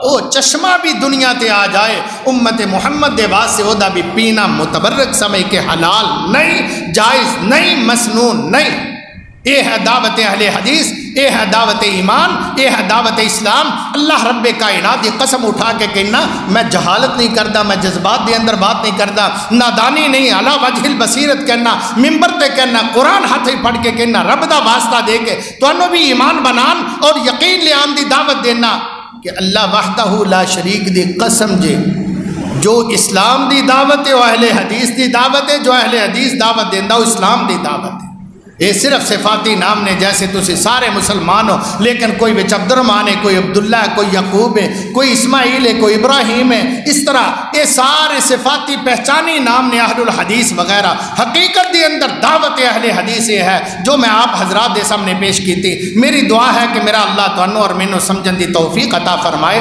A: او چشمہ بھی دنیا تے آ جائے امت محمد دے واسطے او دا بھی پینا متبرک سمجھ کے حلال نہیں، جائز نہیں، مسنون نہیں. یہ ہے دعوت اہل حدیث، یہ ہے دعوت ایمان، یہ ہے دعوت اسلام. اللہ رب کائنات یہ قسم اٹھا کے کہنا میں جہالت نہیں کرتا، میں جذبات دے اندر بات نہیں کرتا، نادانی نہیں، علی وجہ البصیرت کہنا، ممبر تے کہنا، قرآن ہاتھ ہی پڑھ کے کہنا، رب دا واسطہ دے کے تو بھی ایمان بنان اور یقین لے آن دی دعوت دینا کہ اللہ وحدہ لا شریک دی قسم جے جو اسلام دی دعوت ہے وہ اہل حدیث دی دعوت ہے، جو اہل حدیث دعوت دیندہ وہ اسلام دی دعوت ہے. یہ صرف صفاتی نام نے جیسے تسی سارے مسلمان ہو لیکن کوئی بچ عبد الرحمن ہے، کوئی عبداللہ ہے، کوئی یعقوب ہے، کوئی اسماعیل ہے، کوئی ابراہیم ہے، اس طرح یہ سارے صفاتی پہچانی نام نے اہل الحدیث وغیرہ. حقیقت دی اندر دعوت اہل حدیث یہ ہے جو میں آپ حضرات دے سامنے پیش کی تھی. میری دعا ہے کہ میرا اللہ تانوں اور مینوں سمجھن دی توفیق عطا فرمائے.